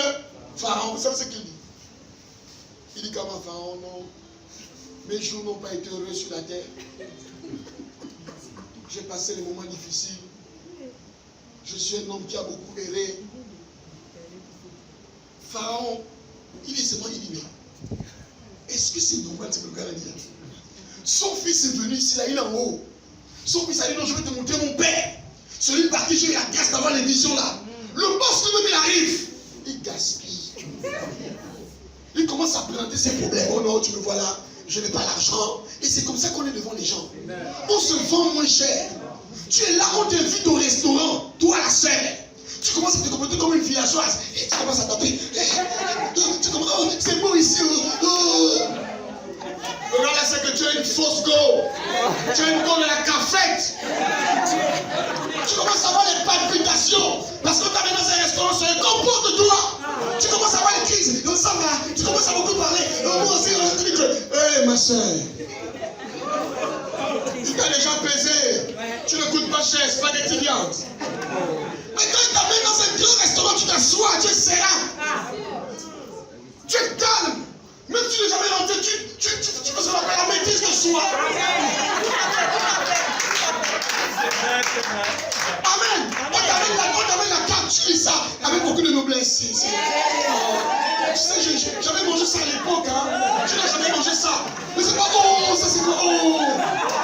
Pharaon, vous savez ce qu'il dit? Il dit comment Pharaon, non, mes jours n'ont pas été heureux sur la terre. J'ai passé les moments difficiles. Je suis un homme qui a beaucoup erré. Pharaon, il dit seulement, il dit, mais est-ce que c'est normal ce que le gars a dit? Son fils est venu ici, là, il est en haut. Son fils a dit, non, je vais te montrer mon père. Sur une partie, j'ai eu la grâce d'avoir les visions là. Le boss lui-même, il arrive. Il gaspille. Il commence à présenter ses problèmes. Oh non, tu me vois là, je n'ai pas l'argent. Et c'est comme ça qu'on est devant les gens. On se vend moins cher. Tu es là, on t'invite au restaurant, toi la sœur. Tu commences à te comporter comme une villageoise. Et tu commences à taper. Tu commences, oh, c'est beau ici. Regarde là, c'est que tu as une fausse go. Tu as une go de la cafette. Tu commences à avoir les palpitations. Parce que tu es dans un restaurant, c'est comporte-toi. Tu commences à avoir les crises. Donc ça va. Tu commences à beaucoup parler. Moi aussi, je te dis que, hé ma soeur, il t'a déjà pesé. Tu ne coûtes pas cher, c'est pas des viande. Mais quand il t'amène dans un grand restaurant, tu t'assois, tu es serein. Tu es calme. Même si tu n'es jamais rentré, tu peux se rappeler la maîtrise de soi. Amen. On t'amène la carte, tu lis ça avec beaucoup de noblesse. Tu sais, j'avais mangé ça à l'époque. Hein. Tu n'as jamais mangé ça. Mais c'est pas, oh, ça c'est quoi?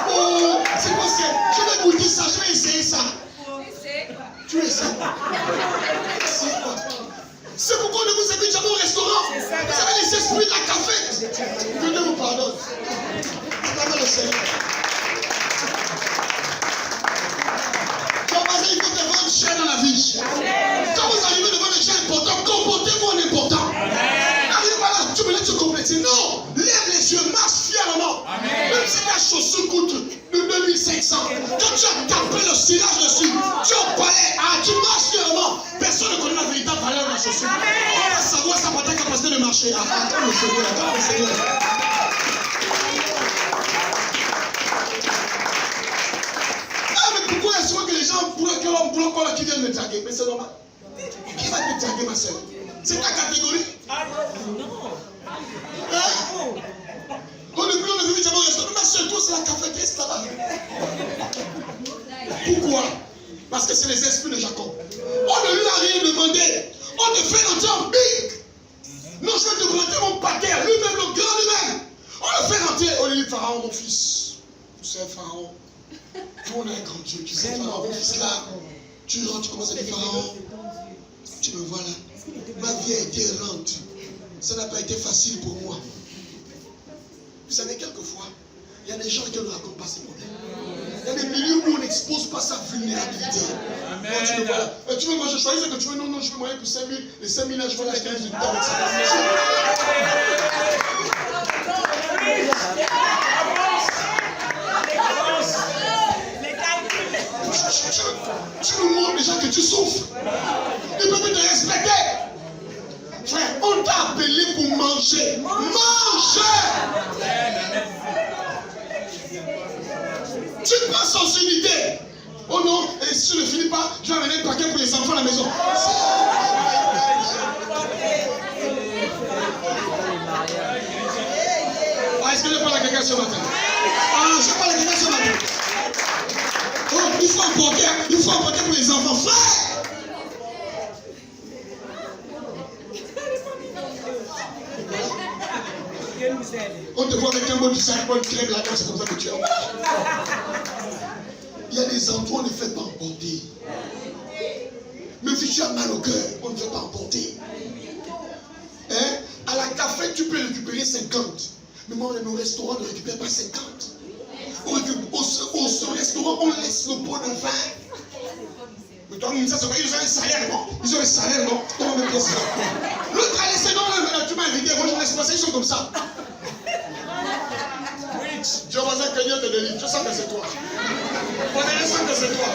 Oh, c'est quoi ça? Je vais goûter ça, je vais essayer ça. Tu essaies. C'est quoi? C'est pourquoi on ne vous invite jamais au restaurant. Vous avez les esprits de la cafette. Que Dieu vous pardonne. Acclamez le Seigneur. Il faut te vendre cher dans la vie. Quand vous arrivez devant les gens importants, comportez-vous en important. N'arrivez pas là, tu me laisses te compléter. Non, lève les yeux, marche fièrement. Même si ta chaussure coûte de 2500, quand tu as tapé le sillage dessus, tu es au palais, tu marches fièrement. Personne ne connaît la véritable valeur de la chaussure. On va savoir ça par ta capacité de marcher. Attends le Seigneur, attends le Seigneur. Pourquoi est-ce que les gens, pour l'homme qui viennent me draguer? Mais c'est normal. Qui va te draguer, ma soeur? C'est ta catégorie? Non. On ne veut jamais rester. Ma soeur, toi, c'est la cafetière là-bas. Pourquoi? Parce que c'est les esprits de Jacob. On ne lui a rien demandé. On te fait rentrer en pique. Non, je vais te planter mon paquet. Lui-même, le grand lui-même. On le fait rentrer. On lui dit, Pharaon, mon fils, Tu sais, Pharaon, toi on a un grand Dieu. Tu sais, Pharaon, mon fils là, tu rentres, tu commences à dire Pharaon, tu me vois là. Ma vie a été errante. Ça n'a pas été facile pour moi. Vous savez, quelquefois, il y a des gens qui ne racontent pas ces problèmes. Il y a des milieux où on n'expose pas sa vulnérabilité. Amen. Quand tu me vois là, tu veux manger, choisis ce que tu veux. Non, je veux manger pour 5 000. Les 5 000 là, je vais l'acheter avec ça. Tu nous montres déjà que tu souffres. Ils peuvent te respecter. Frère, on t'a appelé pour manger. Manger! Tu passes sans unité. Oh non, et si je ne finis pas, je vais amener un paquet pour les enfants à la maison. Ah, est-ce que je parle à quelqu'un ce matin? Ah, je parle à quelqu'un ce matin. Oh, il faut apporter pour les enfants. Frère! On te voit avec un bon du sac, bonne crème là, c'est comme ça que tu es. Il y a des endroits où on ne fait pas emporter. Même si tu as mal au cœur, on ne fait pas emporter. Hein? À la café, tu peux récupérer 50. Mais moi, dans nos restaurants, on ne récupère pas 50. Au restaurant, on laisse le pot de vin. Mais toi, ça, c'est vrai, ils ont un salaire, non? Ils ont un salaire, non? L'autre a laissé, non, tu m'as invité, moi je laisse passer, ils sont comme ça. Dieu voisin que Dieu te délivre, je sens que c'est toi. Je sens que c'est toi.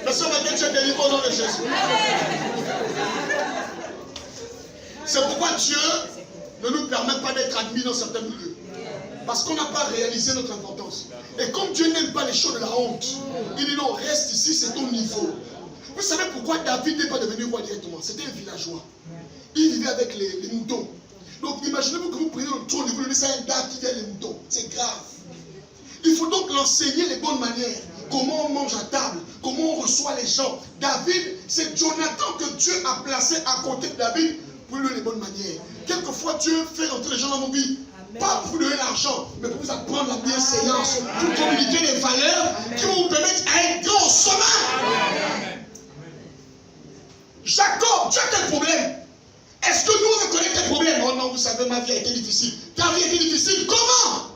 Mais sur laquelle tu es délivré au nom de Jésus. C'est pourquoi Dieu ne nous permet pas d'être admis dans certains milieux. Parce qu'on n'a pas réalisé notre importance. Et comme Dieu n'aime pas les choses de la honte, il dit non, reste ici, c'est ton niveau. Vous savez pourquoi David n'est pas devenu roi directement? C'était un villageois. Il vivait avec les moutons. Donc imaginez-vous que vous prenez le trône et vous le laissez à un gars qui vient les moutons. C'est grave. Il faut donc l'enseigner les bonnes manières. Comment on mange à table, comment on reçoit les gens. David, c'est Jonathan que Dieu a placé à côté de David pour lui donner les bonnes manières. Quelquefois, Dieu fait rentrer les gens dans vos vies. Pas pour vous donner l'argent, mais pour vous apprendre la bienséance, pour communiquer des valeurs qui vont vous permettre à être grand au sommet. Jacob, tu as quel problème? Est-ce que nous on reconnaît tes problèmes? Oh non, vous savez, ma vie a été difficile. Ta vie a été difficile, comment?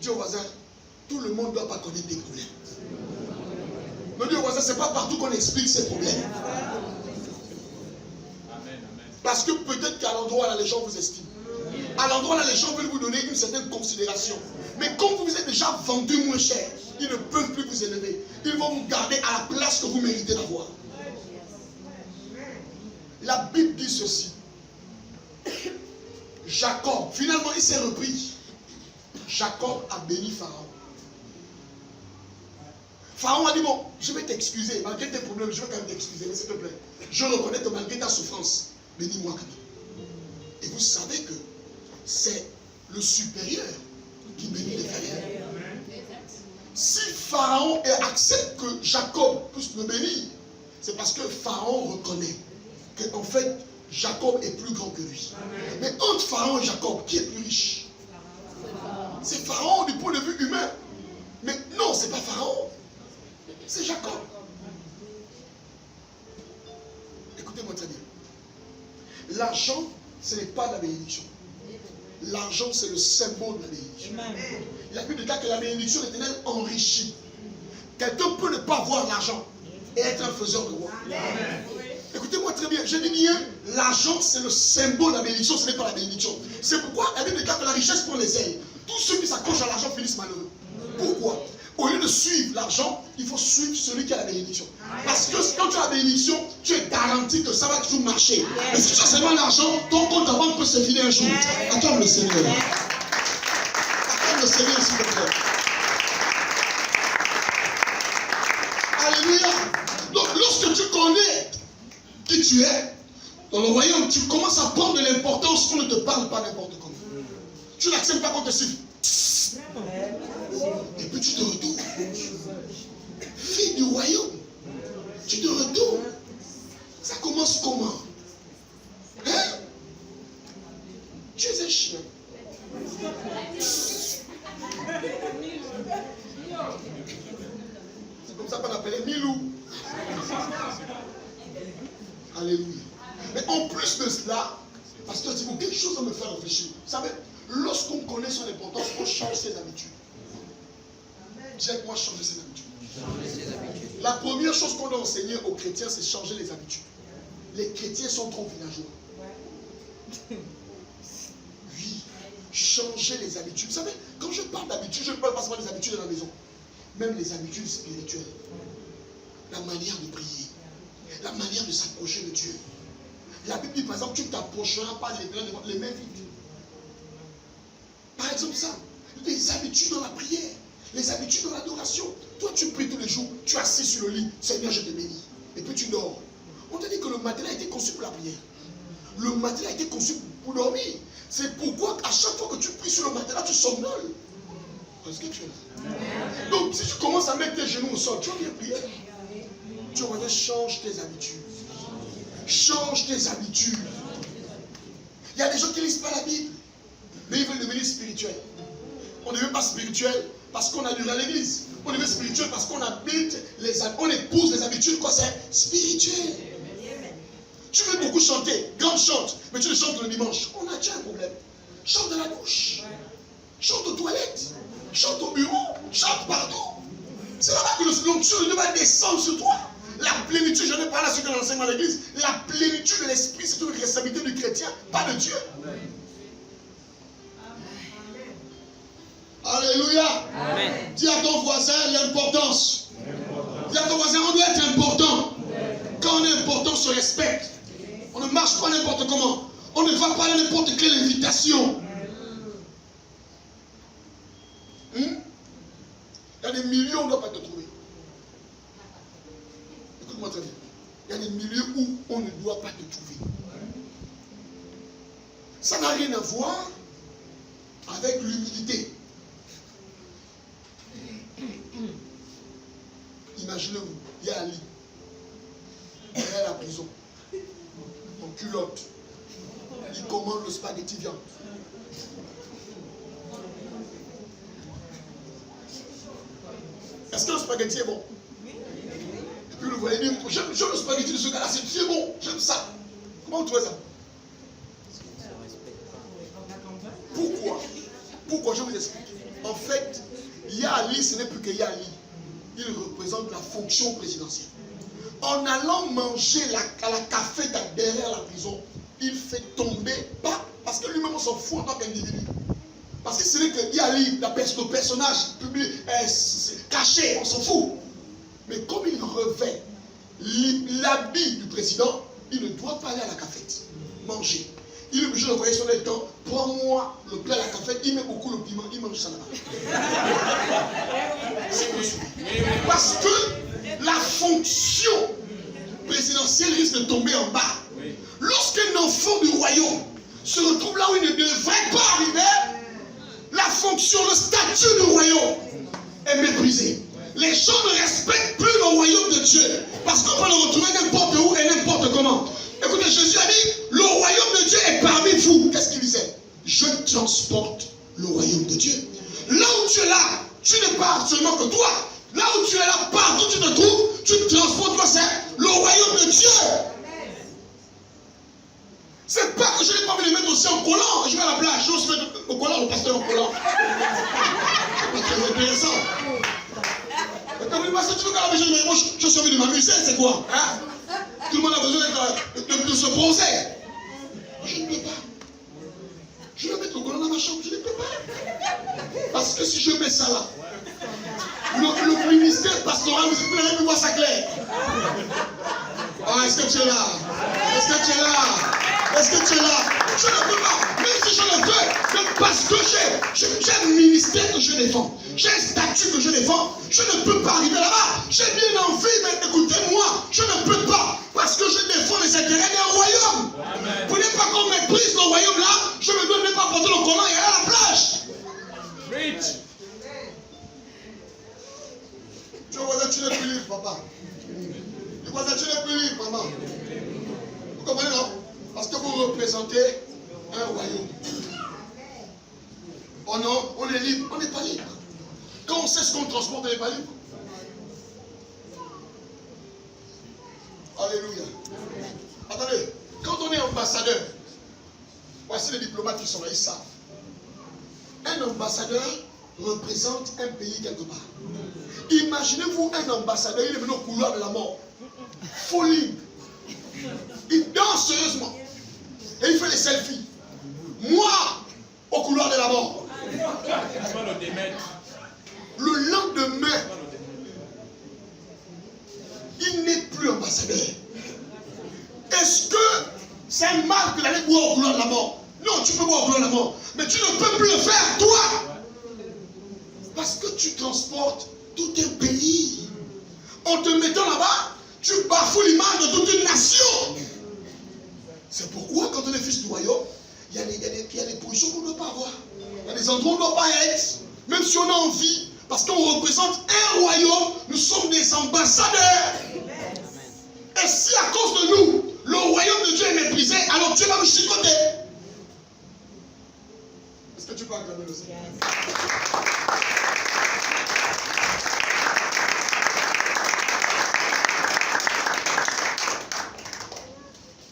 Dis au voisin, tout le monde ne doit pas connaître tes problèmes. Mais dis au voisin, ce n'est pas partout qu'on explique ses problèmes. Parce que peut-être qu'à l'endroit là, les gens vous estiment. À l'endroit là, les gens veulent vous donner une certaine considération. Mais comme vous êtes déjà vendu moins cher, ils ne peuvent plus vous élever. Ils vont vous garder à la place que vous méritez d'avoir. La Bible dit ceci. Jacob, finalement, il s'est repris. Jacob a béni Pharaon. Pharaon a dit, bon, je vais t'excuser. Malgré tes problèmes, je vais quand même t'excuser. Mais s'il te plaît, je reconnais que malgré ta souffrance, bénis-moi quand même. Et vous savez que c'est le supérieur qui bénit les inférieurs. Si Pharaon accepte que Jacob puisse me bénir, c'est parce que Pharaon reconnaît qu'en fait, Jacob est plus grand que lui. Mais entre Pharaon et Jacob, qui est plus riche? C'est Pharaon du point de vue humain. Mais non, c'est pas Pharaon. C'est Jacob. Écoutez-moi très bien. L'argent, ce n'est pas la bénédiction. L'argent, c'est le symbole de la bénédiction. Il y a plus de cas que la bénédiction éternelle enrichit. Quelqu'un peut ne pas avoir l'argent et être un faiseur de roi. Écoutez-moi très bien, je dis bien, l'argent c'est le symbole de la bénédiction, ce n'est pas la bénédiction. C'est pourquoi il y a des cas que la richesse prend les ailes. Tous ceux qui s'accrochent à l'argent finissent malheureux. Pourquoi? Au lieu de suivre l'argent, il faut suivre celui qui a la bénédiction. Parce que quand tu as la bénédiction, tu es garanti que ça va toujours marcher. Mais si tu as seulement l'argent, ton compte à banque peut se vider un jour. Acclame le Seigneur. Acclame le Seigneur, s'il te plaît. Alléluia. Donc lorsque tu connais qui tu es, dans le royaume, tu commences à prendre de l'importance qu'on ne te parle pas n'importe comment. Tu n'acceptes pas qu'on te suive. Et puis tu te retournes. Fille du royaume. Tu te retournes. Ça commence comment? Hein? Tu es un chien. lourd. Alléluia. Mais en plus de cela, parce que il faut quelque chose à me faire réfléchir. Vous savez, lorsqu'on connaît son importance, on change ses habitudes. Dis avec moi, changer ses habitudes. La première chose qu'on doit enseigner aux chrétiens, c'est changer les habitudes. Les chrétiens sont trop villageois. Oui, changer les habitudes. Vous savez, quand je parle d'habitudes, je ne parle pas seulement des habitudes de la maison. Même les habitudes spirituelles. La manière de prier. La manière de s'approcher de Dieu. La Bible dit par exemple, tu ne t'approcheras pas de l'Éternel devant les mains vides. Par exemple ça, les habitudes dans la prière, les habitudes dans l'adoration. Toi tu pries tous les jours, tu es assis sur le lit, Seigneur je te bénis. Et puis tu dors. On t'a dit que le matin a été conçu pour la prière. Le matin a été conçu pour dormir. C'est pourquoi à chaque fois que tu pries sur le matin, tu somnoles. Est-ce que tu es là? Donc si tu commences à mettre tes genoux au sol, tu vas bien prier. Tu vas dire change tes habitudes. Change tes habitudes. Il y a des gens qui ne lisent pas la Bible, mais ils veulent devenir spirituels. On ne devient pas spirituel parce qu'on a lu à l'église. On devient spirituel parce qu'on habite, on épouse les habitudes, quoi, c'est spirituel. Tu veux beaucoup chanter, grande chante, mais tu le chantes le dimanche. On a déjà un problème. Chante dans la douche, chante aux toilettes, chante au bureau, chante partout. C'est normal que l'onction va descendre sur toi. La plénitude, je n'ai pas là ce que l'enseignement de l'église. La plénitude de l'esprit, c'est une responsabilité du chrétien, pas de Dieu. Alléluia. Amen. Dis à ton voisin l'importance. Dis à ton voisin, on doit être important. Quand on est important, on se respecte. On ne marche pas n'importe comment. On ne va pas à n'importe quelle invitation. Il y a des milieux où on ne doit pas te trouver. Écoute-moi très bien. Il y a des milieux où on ne doit pas te trouver. Ça n'a rien à voir avec l'humilité. Imaginez-vous, il y a Ali. Il est à la prison. En culotte. Il commande le spaghetti viande. Est-ce que le spaghetti est bon? Et puis le voyez dire, j'aime le spaghetti de ce gars-là, c'est bon, j'aime ça. Comment vous trouvez ça? Pourquoi? Je vous explique. En fait, Yali, ce n'est plus que Yali. Il représente la fonction présidentielle. En allant manger à la café derrière la prison, il fait tomber, pas parce que lui-même on s'en fout en tant qu'individu. Parce que c'est que Yali, le personnage public, caché, on s'en fout. Mais comme il revêt l'habit du président, il ne doit pas aller à la cafette, manger. Il est obligé d'envoyer son étang, prends-moi le plat à la cafette, il met beaucoup le piment, il mange ça là-bas. Parce que la fonction présidentielle risque de tomber en bas. Lorsqu'un enfant du royaume se retrouve là où il ne devrait pas arriver, la fonction, le statut du royaume est méprisé. Les gens ne respectent plus le royaume de Dieu. Parce qu'on peut le retrouver n'importe où et n'importe comment. Écoutez, Jésus a dit, le royaume de Dieu est parmi vous. Qu'est-ce qu'il disait? Je transporte le royaume de Dieu. Là où tu es là, tu n'es pas seulement que toi. Là où tu es là, partout où tu te trouves, tu transportes toi, c'est le royaume de Dieu. C'est pas que je n'ai pas envie de mettre aussi en collant. Je vais à la plage, je vais mettre au collant, le pasteur en collant. C'est pas très intéressant. Quand vous passez, tu veux qu'à la maison, moi je suis envie de m'amuser, c'est quoi? Hein? Tout le monde a besoin de se bronzer. Je ne peux pas. Je vais mettre le collant dans ma chambre, je ne peux pas. Parce que si je mets ça là, le ministère pastoral, vous n'allez plus voir ça clair. Ah, est-ce que tu es là? Est-ce que tu es là? Est-ce que tu es là? Je ne peux pas. Même si je le veux, parce que j'ai un ministère que je défends. J'ai un statut que je défends. Je ne peux pas arriver là-bas. J'ai bien envie, mais écoutez-moi, je ne peux pas. Parce que je défends les intérêts d'un royaume. Vous n'êtes pas qu'on méprise le royaume là. Je me donne même pas porter le collant et aller à la plage. Preach. Tu vois, tu n'es plus libre, papa. Tu vois, tu n'es plus libre, maman. Vous comprenez, non? Parce que vous représentez un royaume. Oh non, on est libre. On n'est pas libre. Quand on sait ce qu'on transporte, on n'est pas libre. Alléluia. Attendez, quand on est ambassadeur, voici les diplomates qui sont là, ils savent. Un ambassadeur représente un pays quelque part. Imaginez-vous un ambassadeur, il est venu au couloir de la mort. Folie. Il danse sérieusement. Et il fait des selfies. Moi, au couloir de la mort. Le lendemain, il n'est plus ambassadeur. Est-ce que c'est une marque d'aller boire au couloir de la mort? Non, tu peux boire au couloir de la mort. Mais tu ne peux plus le faire, toi. Parce que tu transportes tout un pays. En te mettant là-bas, tu bafoues l'image de toute une nation. C'est pourquoi quand on est fils du royaume, il y a des positions qu'on ne doit pas avoir. Il y a des endroits où on ne doit pas être. Même si on a envie. Parce qu'on représente un royaume, nous sommes des ambassadeurs. Et si à cause de nous, le royaume de Dieu est méprisé, alors Dieu va nous chicoter. Est-ce que tu peux acclamer le Seigneur?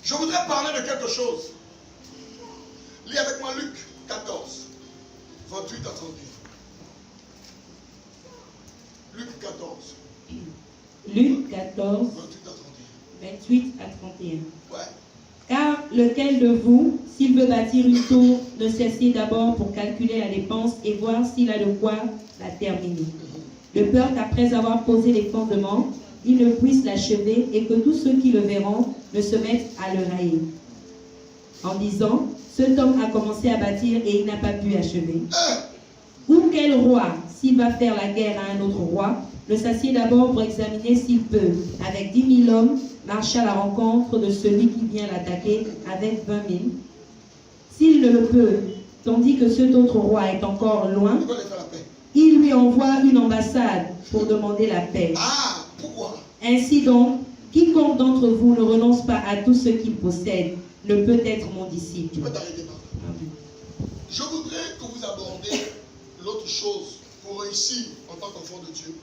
Je voudrais parler de quelque chose. Lis avec moi Luc 14, 28 à 31. Luc 14. Luc 14, 28 à 31. Ouais. Car lequel de vous, s'il veut bâtir une tour, ne s'assied d'abord pour calculer la dépense et voir s'il a de quoi la terminer, de peur qu'après avoir posé les fondements, il ne puisse l'achever et que tous ceux qui le verront ne se mettent à le haïr. En disant, cet homme a commencé à bâtir et il n'a pas pu achever. Ou quel roi, s'il va faire la guerre à un autre roi, ne s'assied d'abord pour examiner s'il peut, avec 10 000 hommes, marcher à la rencontre de celui qui vient l'attaquer avec 20 000. S'il ne le peut, tandis que cet autre roi est encore loin, il lui envoie une ambassade pour demander la paix. Ah, pourquoi? Ainsi donc, quiconque d'entre vous ne renonce pas à tout ce qu'il possède ne peut être mon disciple. Tu peux t'arrêter par là. Je voudrais que vous abordiez l'autre chose pour réussir en tant qu'enfant de Dieu.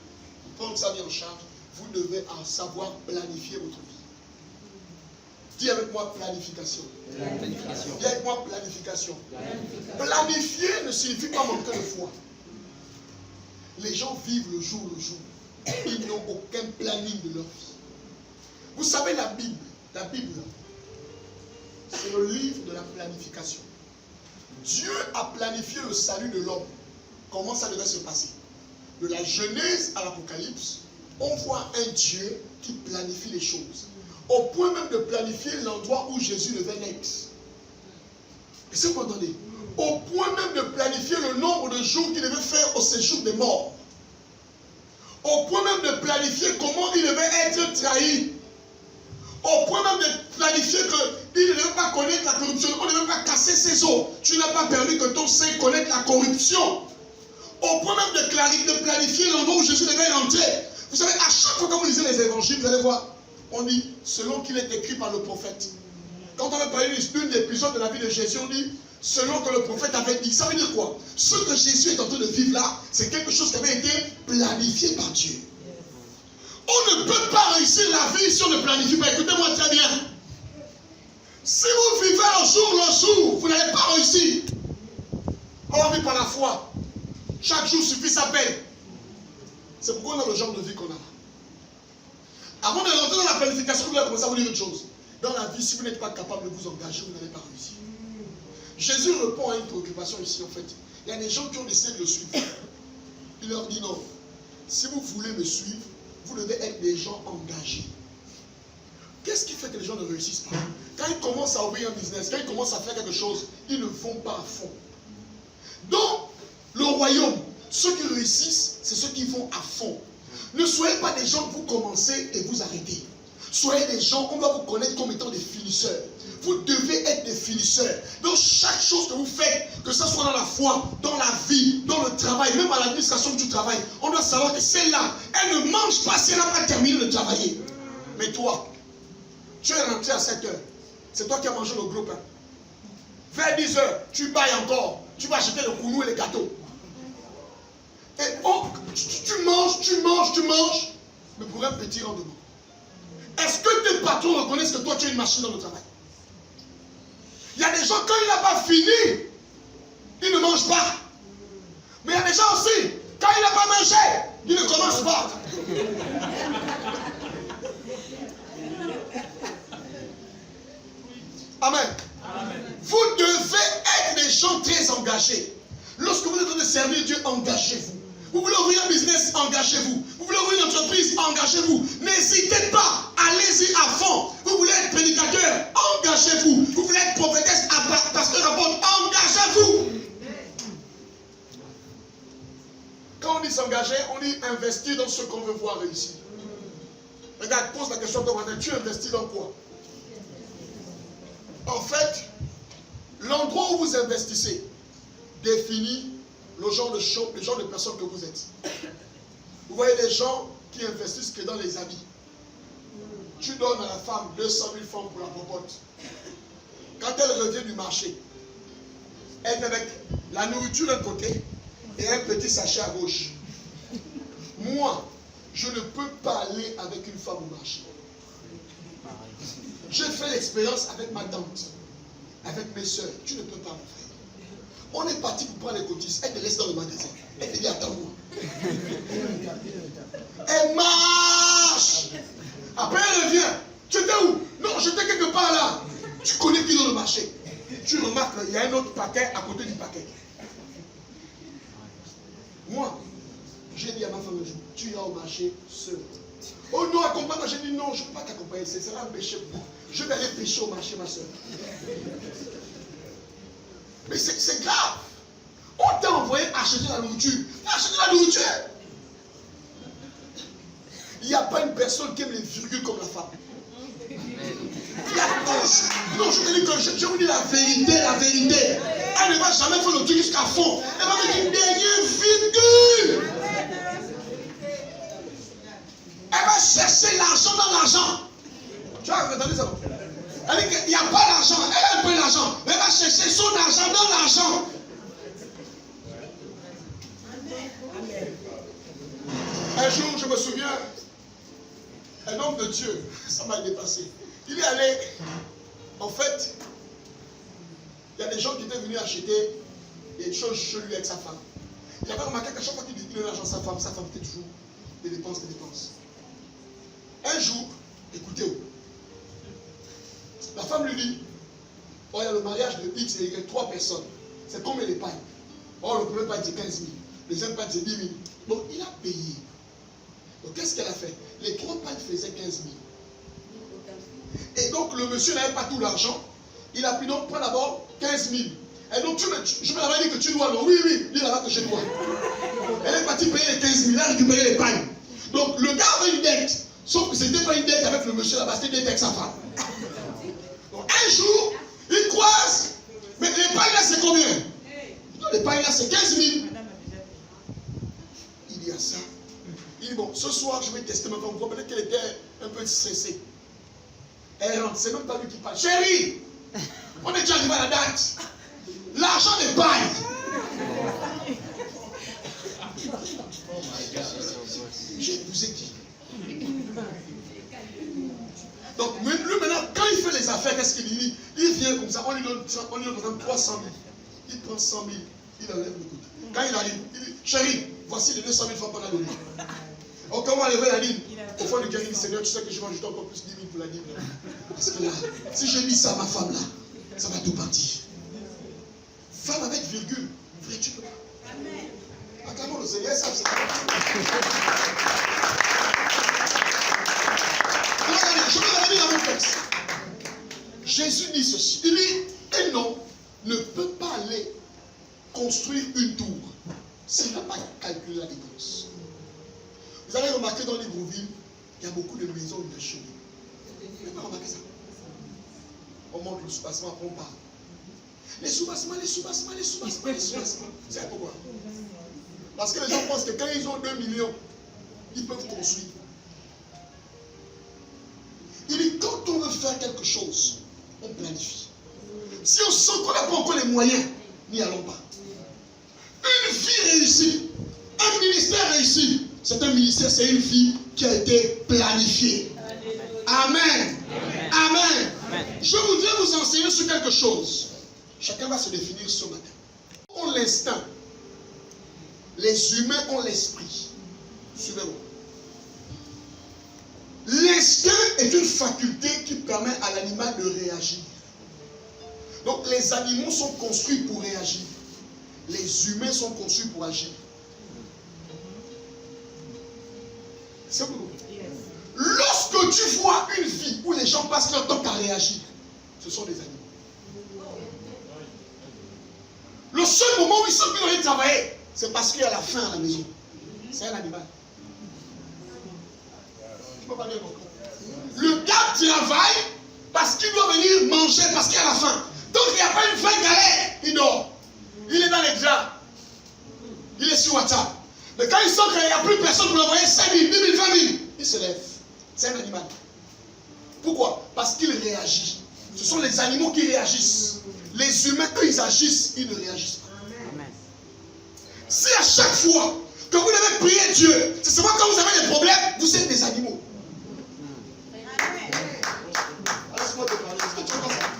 Pour prendre sa vie en charge, vous devez en savoir planifier votre vie. Dis avec moi planification. Planification. Dis avec moi planification. Planifier ne signifie pas manquer de foi. Les gens vivent le jour le jour. Ils n'ont aucun planning de leur vie. Vous savez la Bible, c'est le livre de la planification. Dieu a planifié le salut de l'homme. Comment ça devait se passer? De la Genèse à l'Apocalypse, on voit un Dieu qui planifie les choses. Au point même de planifier l'endroit où Jésus devait naître. Est-ce que vous entendez? Au point même de planifier le nombre de jours qu'il devait faire au séjour des morts. Au point même de planifier comment il devait être trahi. Au point même de planifier qu'il ne devait pas connaître la corruption. On ne devait pas casser ses os. Tu n'as pas permis que ton sein connaisse la corruption. Au point même de planifier l'endroit où Jésus devait entrer. Vous savez, à chaque fois que vous lisez les évangiles, vous allez voir, on dit, selon qu'il est écrit par le prophète. Quand on va parler d'une épisode de la vie de Jésus, on dit, selon que le prophète avait dit. Ça veut dire quoi? Ce que Jésus est en train de vivre là, c'est quelque chose qui avait été planifié par Dieu. On ne peut pas réussir la vie si on ne planifie pas. Écoutez-moi très bien. Si vous vivez au jour le jour, vous n'allez pas réussir. On vit par la foi. Chaque jour suffit sa peine. C'est pourquoi on a le genre de vie qu'on a. Avant de rentrer dans la planification, vous allez commencer à vous dire une chose. Dans la vie, si vous n'êtes pas capable de vous engager, vous n'allez pas réussir. Jésus répond à une préoccupation ici en fait. Il y a des gens qui ont décidé de le suivre. Il leur dit non. Si vous voulez me suivre, vous devez être des gens engagés. Qu'est-ce qui fait que les gens ne réussissent pas? Quand ils commencent à ouvrir un business, quand ils commencent à faire quelque chose, ils ne vont pas à fond. Donc, le royaume, ceux qui réussissent, c'est ceux qui vont à fond. Ne soyez pas des gens que vous commencez et vous arrêtez. Soyez des gens, on va vous connaître comme étant des finisseurs. Vous devez être des finisseurs. Dans chaque chose que vous faites, que ce soit dans la foi, dans la vie, dans le travail, même à l'administration où tu travailles, on doit savoir que celle-là, elle ne mange pas si elle n'a pas terminé de travailler. Mais toi, tu es rentré à 7 heures. C'est toi qui as mangé le gros pain. Vers 10 heures, tu bailles encore. Tu vas acheter le counou et les gâteaux. Et oh, tu manges, mais pour un petit rendement. Est-ce que tes patrons reconnaissent que toi tu es une machine dans le travail? Il y a des gens, quand il n'a pas fini, ils ne mangent pas. Mais il y a des gens aussi, quand il n'a pas mangé, ils ne commencent pas. Amen. Vous devez être des gens très engagés. Lorsque vous êtes en train de servir Dieu, engagez-vous. Vous voulez ouvrir un business, engagez-vous. Vous voulez ouvrir une entreprise, engagez-vous. N'hésitez pas, allez-y à fond. Vous voulez être prédicateur, engagez-vous. Vous voulez être prophétesse, pasteur, apôtre, engagez-vous. Quand on dit s'engager, on dit investir dans ce qu'on veut voir réussir. Regarde, pose la question à ton voisin, tu investis dans quoi? En fait, l'endroit où vous investissez définit le genre de personnes que vous êtes. Vous voyez des gens qui investissent que dans les habits. Tu donnes à la femme 200 000 francs pour la popote. Quand elle revient du marché, elle est avec la nourriture d'un côté et un petit sachet à gauche. Moi, je ne peux pas aller avec une femme au marché. J'ai fait l'expérience avec ma tante, avec mes soeurs. Tu ne peux pas, mon frère. On est parti pour prendre les cotises. Elle te laisse dans le magasin. Elle te dit attends-moi. Elle marche. Après elle revient. Tu étais où? Non, j'étais quelque part là. Tu connais qui dans le marché. Tu remarques qu'il y a un autre paquet à côté du paquet. Moi, j'ai dit à ma femme un jour, tu iras au marché seul. Oh non, accompagne-moi. J'ai dit non, je ne peux pas t'accompagner. Ce sera un péché. Je vais aller pêcher au marché, ma soeur. Mais c'est grave. On t'a envoyé acheter la nourriture. Acheter la nourriture. Il n'y a pas une personne qui aime les virgules comme la femme. Non, je te dis que je vous dis la vérité, la vérité. Elle ne va jamais faire le truc jusqu'à fond. Elle va mettre une dernière virgule. Elle va chercher l'argent dans l'argent. Tu as entendu ça? Elle dit qu'il n'y a pas d'argent. Elle a un peu d'argent. Mais elle va chercher son argent dans l'argent. Un jour, je me souviens, un homme de Dieu, ça m'a dépassé. Il est allé, en fait, il y a des gens qui étaient venus acheter des choses chez lui avec sa femme. Il avait remarqué qu'à chaque fois qu'il donnait l'argent à sa femme était toujours des dépenses, des dépenses. Un jour, écoutez-vous, la femme lui dit, oh, il y a le mariage de X et Y, 3 personnes. C'est combien les pailles? Oh, le premier paille c'est 15 000. Le deuxième paille c'est 10 000. Donc, il a payé. Donc, qu'est-ce qu'elle a fait? Les 3 pailles faisaient 15 000. Et donc, le monsieur n'avait pas tout l'argent. Il a pu donc prendre d'abord 15 000. Et donc, je me l'avais dit que tu dois. Non, oui, dis là-bas que je dois. Elle est partie payer les 15 000. Elle a récupéré les pailles. Donc, le gars avait une dette. Sauf que ce n'était pas une dette avec le monsieur là-bas, c'était une dette avec sa femme. Donc, un jour, il croise. Mais les pailles là, c'est combien? Non, les pailles là, c'est 15 000. Il dit à ça. Il dit, bon, ce soir, je vais tester ma femme. Peut-être qu'elle était un peu stressée. Elle rentre, c'est même pas lui qui parle. Chérie, on est déjà arrivé à la date. L'argent des pailles. J'ai épousé qui? Donc, lui maintenant, quand il fait les affaires, qu'est-ce qu'il dit? Il vient comme ça, on lui donne par exemple 300 000. Il prend 100 000, il enlève le côté. Quand il arrive, il dit, chérie, voici les 200 000 francs qu'on a donné. Donc, quand on va lever la ligne, au fond du cœur, il dit, Seigneur, tu sais que je vais ajouter encore plus 10 000 pour la ligne. Parce que là, si j'ai mis ça à ma femme là, ça va tout partir. Femme avec virgule, frère, tu peux pas. Acclamons le Seigneur, ça, c'est je vais revenir dans mon texte. Jésus dit ceci. Il dit, un homme ne peut pas aller construire une tour s'il n'a pas calculé la dépense. Vous avez remarqué dans Libreville, il y a beaucoup de maisons inachevées. Vous n'avez pas remarqué ça? On monte le soubassement, après on parle. Les soubassements. C'est pourquoi? Parce que les gens pensent que quand ils ont 2 millions, ils peuvent construire. Il dit, quand on veut faire quelque chose, on planifie. Si on sent qu'on n'a pas encore les moyens, n'y allons pas. Une vie réussie, un ministère réussi, c'est un ministère, c'est une vie qui a été planifiée. Amen. Amen. Amen. Amen. Je voudrais vous enseigner sur quelque chose. Chacun va se définir ce matin. On l'instinct. Les humains ont l'esprit. Suivez-moi. L'instinct est une faculté qui permet à l'animal de réagir. Donc les animaux sont construits pour réagir. Les humains sont conçus pour agir. C'est bon. Lorsque tu vois une vie où les gens passent leur temps à réagir, ce sont des animaux. Le seul moment où ils sont venus travailler, c'est parce qu'il y a la faim à la maison. C'est un animal. Je peux pas dire pourquoi. Le gars travaille parce qu'il doit venir manger, parce qu'il y a la faim. Donc il n'y a pas une vraie galère. Il dort. Il est dans les draps. Il est sur WhatsApp. Mais quand il sent qu'il n'y a plus personne pour l'envoyer 5 000, 10 000, 20 000, il se lève. C'est un animal. Pourquoi? Parce qu'il réagit. Ce sont les animaux qui réagissent. Les humains, eux, ils agissent, ils ne réagissent pas. Amen. Si à chaque fois que vous devez prier Dieu, c'est seulement quand vous avez des problèmes, vous êtes des animaux. Laisse-moi te parler. Est-ce que tu vois ça?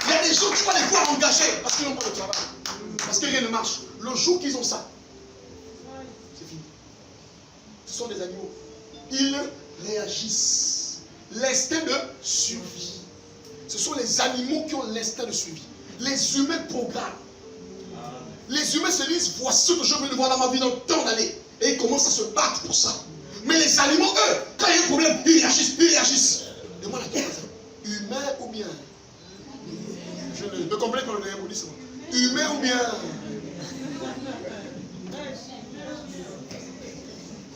Il y a des gens, tu vois, les fois engagés parce qu'ils n'ont pas de travail. Parce que rien ne marche. Le jour qu'ils ont ça, c'est fini. Ce sont des animaux. Ils réagissent. L'instinct de survie. Ce sont les animaux qui ont l'instinct de survie. Les humains programment. Les humains se disent, voici ce que je veux voir dans ma vie dans le temps d'année. Et ils commencent à se battre pour ça. Mais les animaux, eux, quand il y a un problème, ils réagissent, ils réagissent. Demande à toi, humain ou bien? Je ne comprends pas le nom, vous dites ça. Humain ou bien?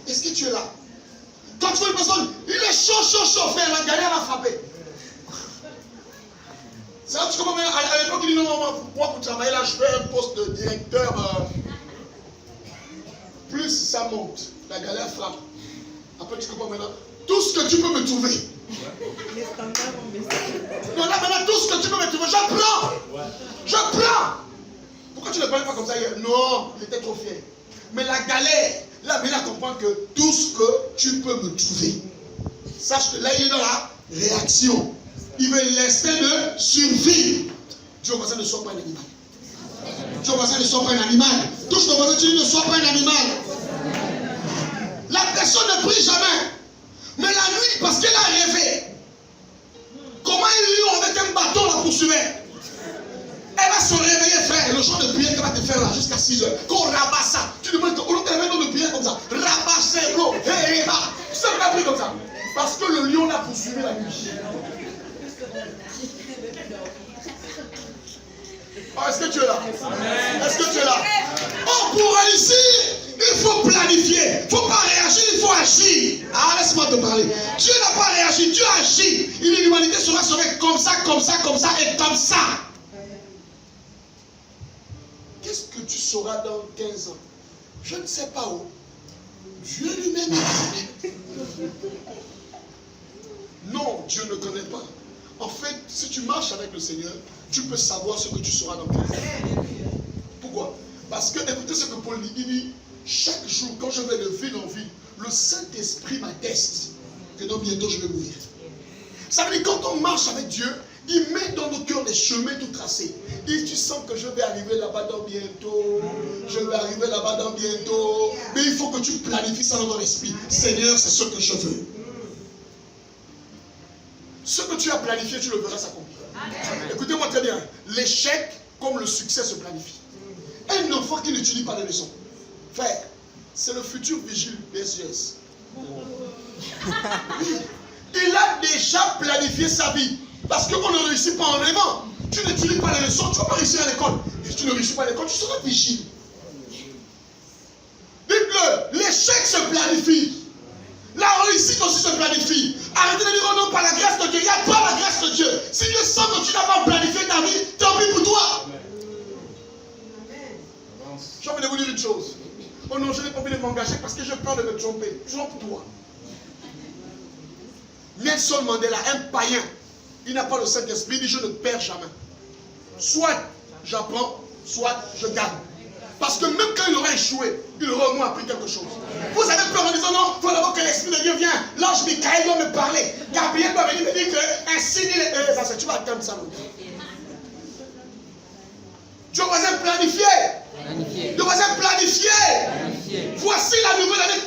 Est-ce que tu es là? Quand tu vois une personne, il est chaud, frère, la galère va frapper. C'est là que tu comprends bien. À l'époque, il dit non, moi pour travailler là, je fais un poste de directeur. Plus ça monte, la galère frappe. Après, tu comprends maintenant. Tout ce que tu peux me trouver. Les standards ont baissé. Non, là maintenant, tout ce que tu peux me trouver, je prends. Je prends. Pourquoi tu ne parlais pas comme ça hier? Non, il était trop fier. Mais la galère, là, maintenant, comprends que tout ce que tu peux me trouver. Sache que là, il est dans la réaction. Il veut l'instinct de survie. Dieu voisin ne soit pas un animal. Dieu voisin ne soit pas un animal. Touche ton voisin, tu dis ne sois pas un animal. La personne ne prie jamais. Mais la nuit, parce qu'elle a rêvé. Comment un lion avec un bâton la poursuivait? Elle va se réveiller, frère. Le genre de prière qu'elle va te faire là jusqu'à 6 heures. Qu'on rabat ça. Tu demandes qu'au lieu de prière comme ça. Rabat l'eau. Tu sais qu'on a pris comme ça. Parce que le lion l'a poursuivi la nuit. Oh, est-ce que tu es là? Est-ce que tu es là? Oh, pour réussir, il faut planifier. Il ne faut pas réagir, il faut agir. Ah, laisse-moi te parler. Dieu n'a pas réagi, Dieu agit. Il dit l'humanité sera sauvée comme ça, comme ça, comme ça et comme ça. Qu'est-ce que tu sauras dans 15 ans? Je ne sais pas où. Dieu lui-même est. Non, Dieu ne connaît pas. En fait, si tu marches avec le Seigneur, tu peux savoir ce que tu seras dans 15 ans. Pourquoi? Parce que, écoutez ce que Paul dit, il dit, chaque jour, quand je vais de ville en ville, le Saint-Esprit m'atteste que donc bientôt je vais mourir. Ça veut dire, quand on marche avec Dieu, il met dans nos cœurs des chemins tout tracés. Et tu sens que je vais arriver là-bas dans bientôt. Je vais arriver là-bas dans bientôt. Mais il faut que tu planifies ça dans ton esprit. Seigneur, c'est ce que je veux. Ce que tu as planifié, tu le verras s'accomplir. Écoutez-moi très bien. L'échec, comme le succès, se planifie. Un enfant qui n'étudie pas les leçons, frère, c'est le futur vigile BSGS. Il a déjà planifié sa vie. Parce qu'on ne réussit pas en rêvant. Tu n'étudies pas les leçons, tu ne vas pas réussir à l'école. Si tu ne réussis pas à l'école, tu seras vigile. Dites-le, l'échec se planifie. La réussite aussi se planifie. Arrêtez de dire oh non, par la grâce de Dieu. Il n'y a pas la grâce de Dieu. Si Dieu sent que tu n'as pas planifié ta vie, tant pis pour toi. J'ai envie de vous dire une chose. Oh non, je n'ai pas envie de m'engager parce que j'ai peur de me tromper. Trompe-toi. Nelson Mandela, un païen, il n'a pas le Saint-Esprit, il dit je ne perds jamais. Soit j'apprends, soit je gagne. Parce que même quand il aurait échoué, il aurait au moins appris quelque chose. Vous avez peur en disant non, il faut d'abord que l'Esprit de Dieu vienne. L'ange Michael doit me parler. Gabriel doit venir me dire qu'un signe, parce que tu vas attendre ça. Dieu va planifier. Dieu va planifier. Voici la nouvelle année.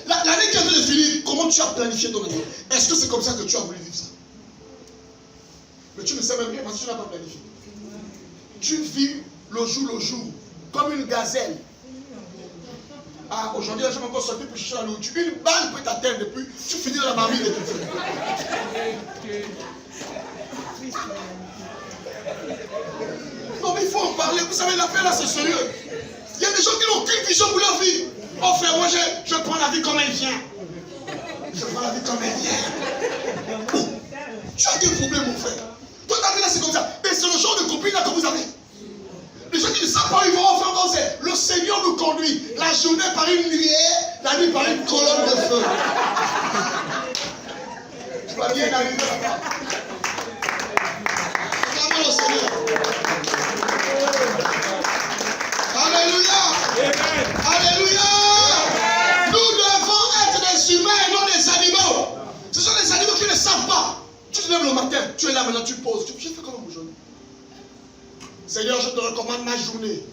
L'année qui vient de finir. Comment tu as planifié ton année? Est-ce que c'est comme ça que tu as voulu vivre ça? Mais tu ne sais même pas parce que tu n'as pas planifié. Tu vis le jour, comme une gazelle. Ah, aujourd'hui, je vais encore sortir pour chercher la nourriture. Une balle peut t'atteindre depuis, tu finis dans la marmite et tout. Non, mais il faut en parler. Vous savez, l'affaire là, c'est sérieux. Il y a des gens qui n'ont aucune vision pour leur vie. Oh frère, moi je prends la vie comme elle vient. Je prends la vie comme elle vient. Oh, tu as des problèmes, mon frère. Toi, ta vie là, c'est comme ça. Mais c'est le genre de copine là que vous avez. Les gens qui ne savent pas où ils vont faire danser. Le Seigneur nous conduit. La journée par une nuée, la nuit par une colonne de feu. Tu vas bien arriver là-bas. Acclamons le Seigneur. Alléluia. Alléluia. Nous devons être des humains et non des animaux. Ce sont des animaux qui ne savent pas. Tu te lèves le matin, tu es là maintenant, tu poses. Tu fais comment aujourd'hui? Seigneur, je te recommande ma journée.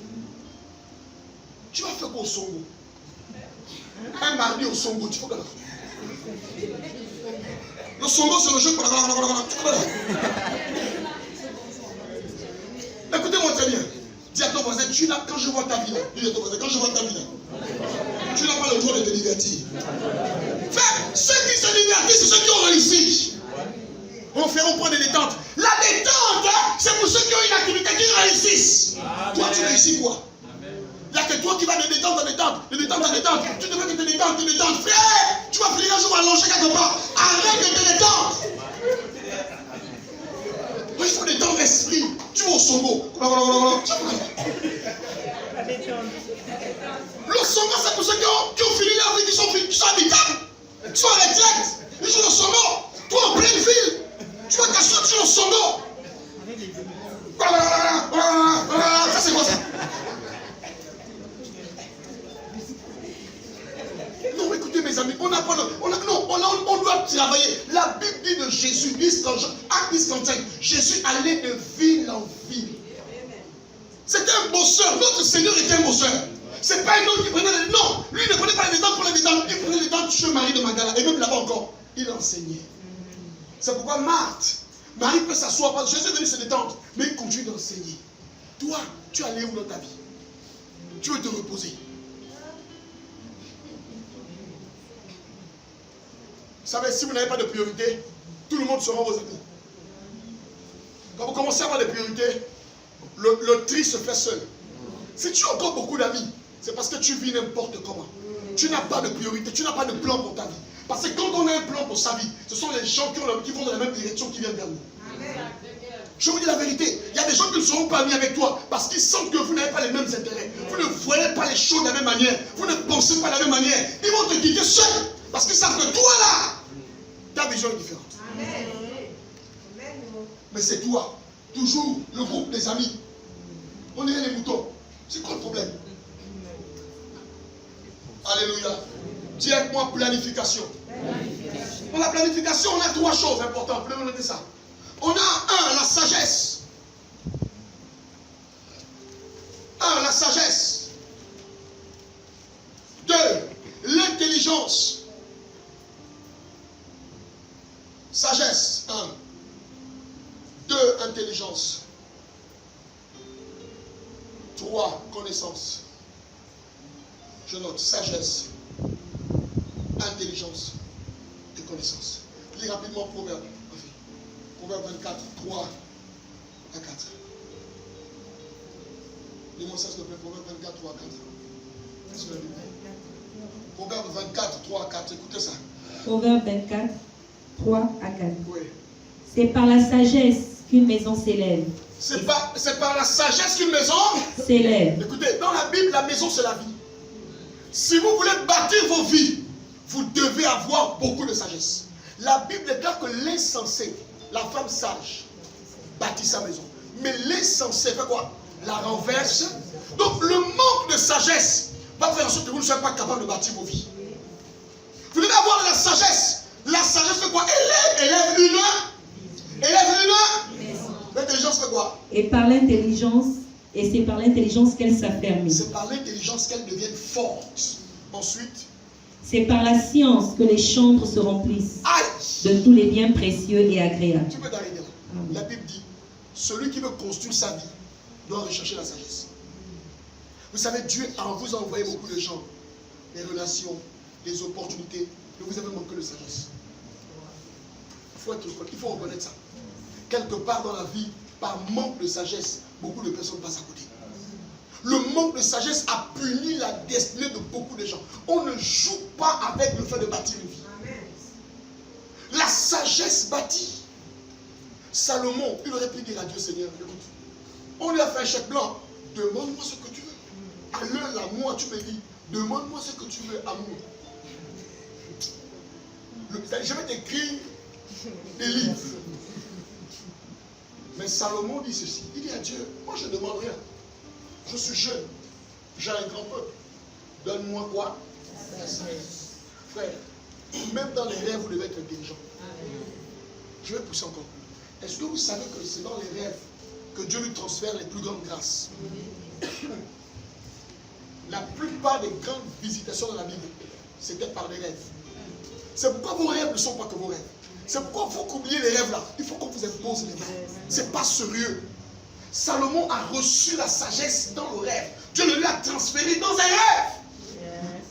Tu vas faire quoi au Songo? Un mardi au Songo, tu fais quoi? Le Songo, c'est le jeu. Écoutez-moi très bien. Dis à ton voisin, quand je vois ta vie là, dis à ton voisin, quand je vois ta vie là, tu n'as pas le droit de te divertir. Ceux qui se divertissent, c'est ceux qui ont réussi. On prend des détentes. La détente, c'est pour ceux qui ont une activité qui réussissent. Amen. Toi, tu réussis quoi? Il n'y a que toi qui vas de détente en détente, de détente en détente. Tu devrais que te détente. Frère, tu vas finir un jour allongé quelque part. Arrête de te détendre. Il faut détendre l'esprit. Tu vas au Songo. Le Songo, c'est pour ceux qui ont fini leur vie, qui sont habitables, qui sont en retraite. Ils sont au Songo. Toi, en pleine ville. Tu vas t'asseoir sur le Songo. Ça c'est quoi ça? Non, écoutez mes amis, on doit travailler. La Bible dit de Jésus, Acte 10:35, Jésus allait de ville en ville. C'était un bosseur, notre Seigneur était un bosseur. C'est pas un homme qui prenait les... Non, lui ne prenait pas les dents pour les dents, il prenait les dents chez Marie de Magdala. Et même là-bas encore, il enseignait. C'est pourquoi Marthe, Marie peut s'asseoir, parce que Jésus est venu se détendre, mais il continue d'enseigner. Toi, tu es allé où dans ta vie? Tu veux te reposer. Vous savez, si vous n'avez pas de priorité, tout le monde sera vos amis. Quand vous commencez à avoir des priorités, le tri se fait seul. Si tu as encore beaucoup d'amis, c'est parce que tu vis n'importe comment. Tu n'as pas de priorité, tu n'as pas de plan pour ta vie. Parce que quand on a un plan pour sa vie, ce sont les gens qui vont dans la même direction qui viennent vers nous. Je vous dis la vérité, il y a des gens qui ne seront pas amis avec toi parce qu'ils sentent que vous n'avez pas les mêmes intérêts. Vous ne voyez pas les choses de la même manière. Vous ne pensez pas de la même manière. Ils vont te quitter seul parce qu'ils savent que toi là, ta vision est différente. Mais c'est toi, toujours le groupe des amis. On est les moutons. C'est quoi le problème? Alléluia. Dis avec moi planification. Dans la planification, on a trois choses importantes. Vous pouvez noter ça. On a la sagesse. La sagesse. 2, l'intelligence. Sagesse. 1. 2, intelligence. 3, connaissance. Je note sagesse, intelligence et connaissance. Lis rapidement Proverbe. Proverbe 24, 3 à 4. Lis-moi ça s'il te plaît. Proverbe 24, 3 à 4. Proverbe 24, 3 à 4. Écoutez ça. Proverbe 24, 3 à 4. Oui. C'est par la sagesse qu'une maison s'élève. C'est par la sagesse qu'une maison s'élève. Écoutez, dans la Bible, la maison c'est la vie. Si vous voulez bâtir vos vies, vous devez avoir beaucoup de sagesse. La Bible déclare que l'insensé, la femme sage, bâtit sa maison. Mais l'insensé fait quoi? La renverse. Donc le manque de sagesse va faire en sorte que vous ne soyez pas capable de bâtir vos vies. Vous devez avoir de la sagesse. La sagesse fait quoi? Élève une. L'intelligence fait quoi? Et par l'intelligence, et c'est par l'intelligence qu'elle s'affermit. C'est par l'intelligence qu'elle devient forte. Ensuite, c'est par la science que les chambres se remplissent aïe! de tous les biens précieux et agréables. Tu peux t'arrêter là. La Bible dit, celui qui veut construire sa vie doit rechercher la sagesse. Vous savez, Dieu vous a envoyé beaucoup de gens, les relations, les opportunités, mais vous avez manqué de sagesse. Il faut reconnaître ça. Quelque part dans la vie, par manque de sagesse, beaucoup de personnes passent à côté. Le manque de sagesse a puni la destinée de beaucoup de gens. On ne joue pas avec le fait de bâtir une vie. La sagesse bâtit. Salomon, il aurait pu dire à Dieu, Seigneur, écoute, on lui a fait un chèque blanc. Demande-moi ce que tu veux. À l'heure, là, moi, tu me dis, demande-moi ce que tu veux, amour. Je vais t'écrire des livres. Mais Salomon dit ceci. Il dit à Dieu, moi je ne demande rien. Je suis jeune. J'ai un grand peuple. Donne-moi quoi? La sagesse. Frère, même dans les rêves, vous devez être intelligent. Je vais pousser encore plus. Est-ce que vous savez que c'est dans les rêves que Dieu lui transfère les plus grandes grâces? La plupart des grandes visitations dans la Bible, c'était par les rêves. C'est pourquoi vos rêves ne sont pas que vos rêves. C'est pourquoi il faut qu'oublier les rêves là. Il faut qu'on vous impose les rêves. C'est pas sérieux. Salomon a reçu la sagesse dans le rêve. Dieu le lui a transféré dans un rêve.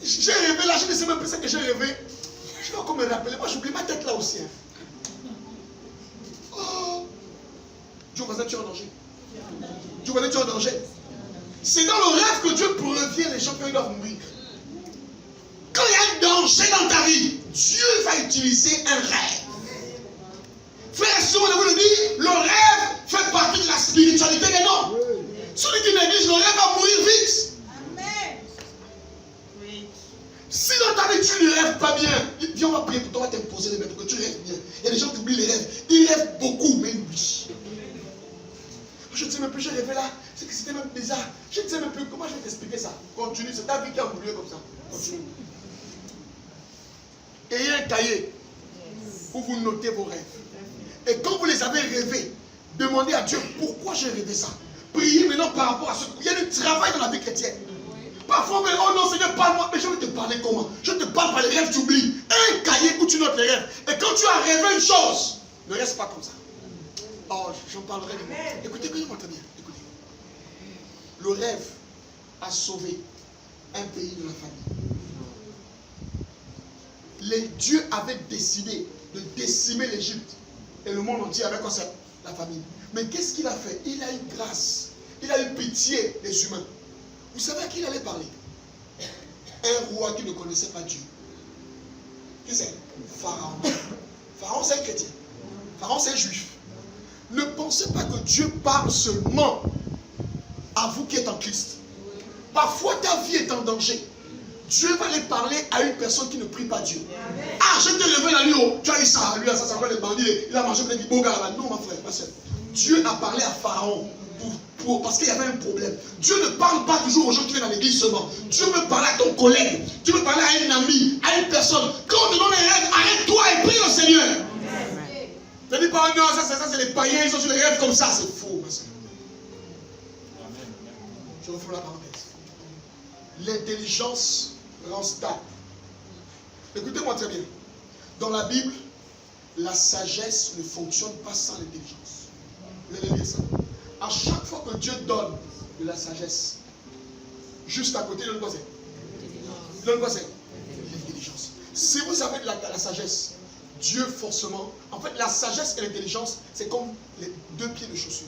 J'ai rêvé là, je ne sais même plus ce que j'ai rêvé. Je ne sais pas comment me rappeler. Moi j'oublie ma tête là aussi. Oh. Dieu voisin, tu es en danger. Dieu voisin, tu es en danger. C'est dans le rêve que Dieu prévient les gens qui doivent mourir. Quand il y a un danger dans ta vie, Dieu va utiliser un rêve. Frère, souvent vous le dit, le rêve fait partie de la spiritualité des noms. Celui qui néglige le rêve va mourir vite. Amen. Oui. Si dans ta vie tu ne rêves pas bien, viens on va prier pour toi, on va t'imposer les mains pour que tu rêves bien. Il y a des gens qui oublient les rêves. Ils rêvent beaucoup, mais ils oublient. Je ne sais même plus, j'ai rêvé là. C'est que c'était même bizarre. Je ne sais même plus comment je vais t'expliquer ça. Continue, c'est ta vie qui a évolué comme ça. Continue. Ayez un cahier où vous notez vos rêves. Et quand vous les avez rêvés, demandez à Dieu pourquoi j'ai rêvé ça. Priez maintenant par rapport à ce. Il y a du travail dans la vie chrétienne. Parfois, mais oh non, Seigneur, parle-moi. Mais je vais te parler comment? Je te parle par les rêves, tu oublies. Un cahier où tu notes les rêves. Et quand tu as rêvé une chose, ne reste pas comme ça. Oh, j'en parlerai de moi. Écoutez, écoutez-moi très bien. Écoutez. Le rêve a sauvé un pays de la famille. Dieu avait décidé de décimer l'Égypte et le monde entier avec quoi ça? La famille. Mais qu'est-ce qu'il a fait? Il a eu grâce. Il a eu pitié des humains. Vous savez à qui il allait parler? Un roi qui ne connaissait pas Dieu. Qui c'est? Pharaon. Pharaon c'est un chrétien. Pharaon c'est un juif. Ne pensez pas que Dieu parle seulement à vous qui êtes en Christ. Parfois ta vie est en danger. Dieu va aller parler à une personne qui ne prie pas Dieu. Ah, je te levé la nuit, oh, tu as eu ça, lui, ça s'appelle les bandits, il a mangé plein de boga là-bas. Non, ma frère, ma soeur. Dieu a parlé à Pharaon parce qu'il y avait un problème. Dieu ne parle pas toujours aux gens qui viennent à l'église seulement. Dieu veut parler à ton collègue. Dieu veut parler à un ami, à une personne. Quand on te donne un rêve, arrête-toi et prie le Seigneur. Ne dis pas, non, ça c'est les païens, ils ont sur les rêves comme ça. C'est faux, ma soeur. Je referai la parenthèse. L'intelligence rend stable. Écoutez-moi très bien. Dans la Bible, la sagesse ne fonctionne pas sans l'intelligence. Vous allez lire ça. À chaque fois que Dieu donne de la sagesse, juste à côté, il donne quoi c'est? Il donne quoi c'est? L'intelligence. Si vous avez de la sagesse, Dieu forcément... En fait, la sagesse et l'intelligence, c'est comme les deux pieds de chaussure.